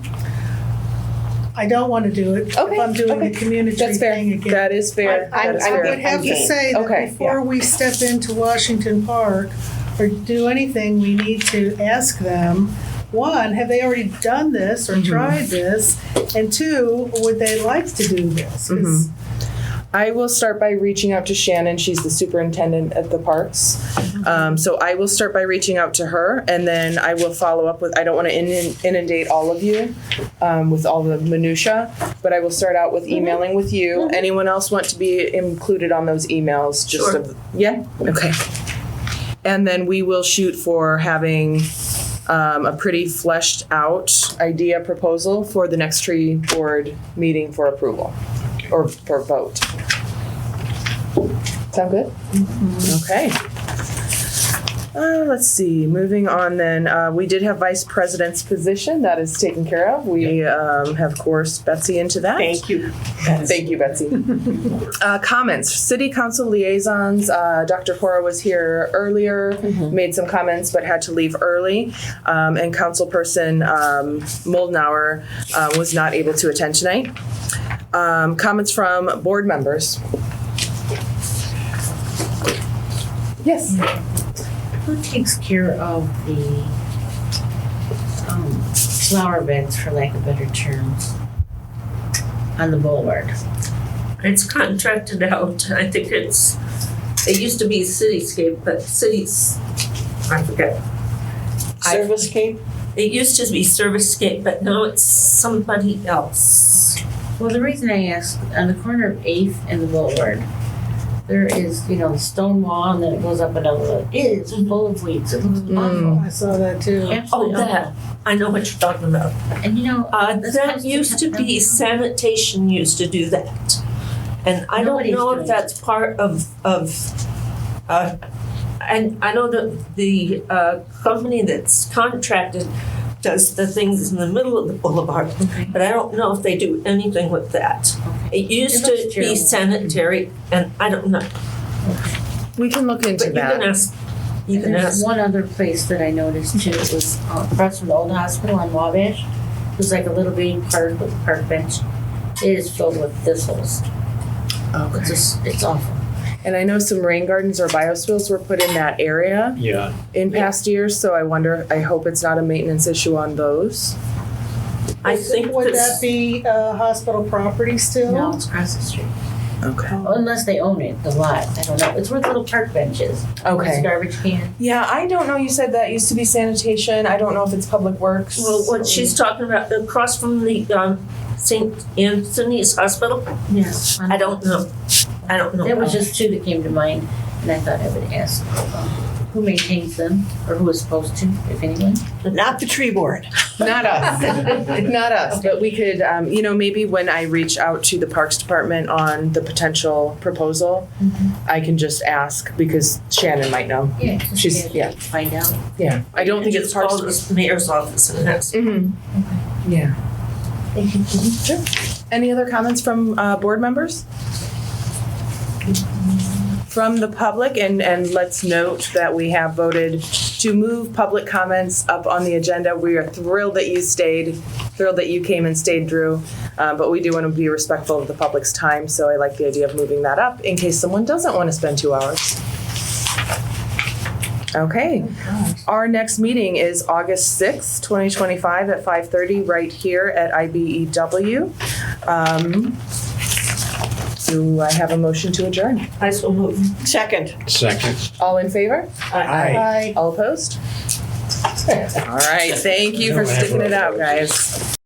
I don't want to do it. Okay, If I'm doing okay. the community That's fair. thing again. That is fair. I That is fair. would have to say that Okay, before we step into Washington Park or do anything, we need to ask them, one, have they already done this or tried this? And two, would they like to do this? 'Cause I will start by reaching out to Shannon. She's the superintendent at the parks. So I will start by reaching out to her, and then I will follow up with, I don't want to inundate all of you with all the minutia, but I will start out with emailing with you. Anyone else want to be included on those emails? Sure. Yeah? Okay. And then we will shoot for having a pretty fleshed out idea proposal for the next tree board meeting for approval or for vote. Sound good? Okay. Let's see, moving on then, we did have vice president's position, that is taken care of. We have, of course, Betsy into that. Thank you. Thank you, Betsy. Comments, city council liaisons, Dr. Hora was here earlier, made some comments but had to leave early. And councilperson Moldenauer was not able to attend tonight. Comments from board members. Yes. Who takes care of the flower beds, for lack of better terms, on the boulevard? It's contracted out. I think it used to be Cityscape, but I forget. Servicescape? It used to be Servicescape, but now it's somebody else. Well, the reason I ask, on the corner of 8th and the boulevard, there is, the stone wall, and then it goes up another. It is full of weeds. It looks awful. I saw that too. Absolutely that. I know what you're talking about. And that's That used to be sanitation used to do that. And I don't Nobody's know doing if that's part of and I know that the company that's contracted does the things in the middle of the boulevard, but I don't know if they do anything with that. It used It looks to be terrible. sanitary, and I don't know. We can look into But you that. can ask. You And can there's ask. one other place that I noticed too. It was across from the old hospital on Wabash. It was like a little bitty park with a park bench. It is filled with thistles. Okay. It's awful. And I know some rain gardens or biospheres were put in that area Yeah. in past years, so I hope it's not a maintenance issue on those. I think Would this- that be hospital property still? No, it's across the street. Okay. Unless they own it, the lot. I don't know. It's where the little park bench is. It's a Okay. garbage can. Yeah, I don't know. You said that used to be sanitation. I don't know if it's public works. Well, what she's talking about, across from the St. Anthony's Hospital, Yes. I don't know. I don't know. There was just two that came to mind, and I thought I would ask who maintains them, or who is supposed to, if anyone. Not the tree board. Not us. Not us. But we could, maybe when I reach out to the Parks Department on the potential proposal, I can just ask because Shannon might know. Yeah. She's- yeah. Find out. Yeah. I don't think it's Just call Parks. the mayor's office and ask. Mm-hmm. Yeah. Thank you. Sure. Any other comments from board members? From the public, and let's note that we have voted to move public comments up on the agenda. We are thrilled that you stayed, thrilled that you came and stayed, Drew. But we do want to be respectful of the public's time, so I like the idea of moving that up in case someone doesn't want to spend 2 hours. Okay. Our next meeting is August 6th, 2025 at 5:30 right here at IBEW. Do I have a motion to adjourn? I so move. Second. Second. All in favor? Aye. All opposed? All right, thank you for sticking it out, guys.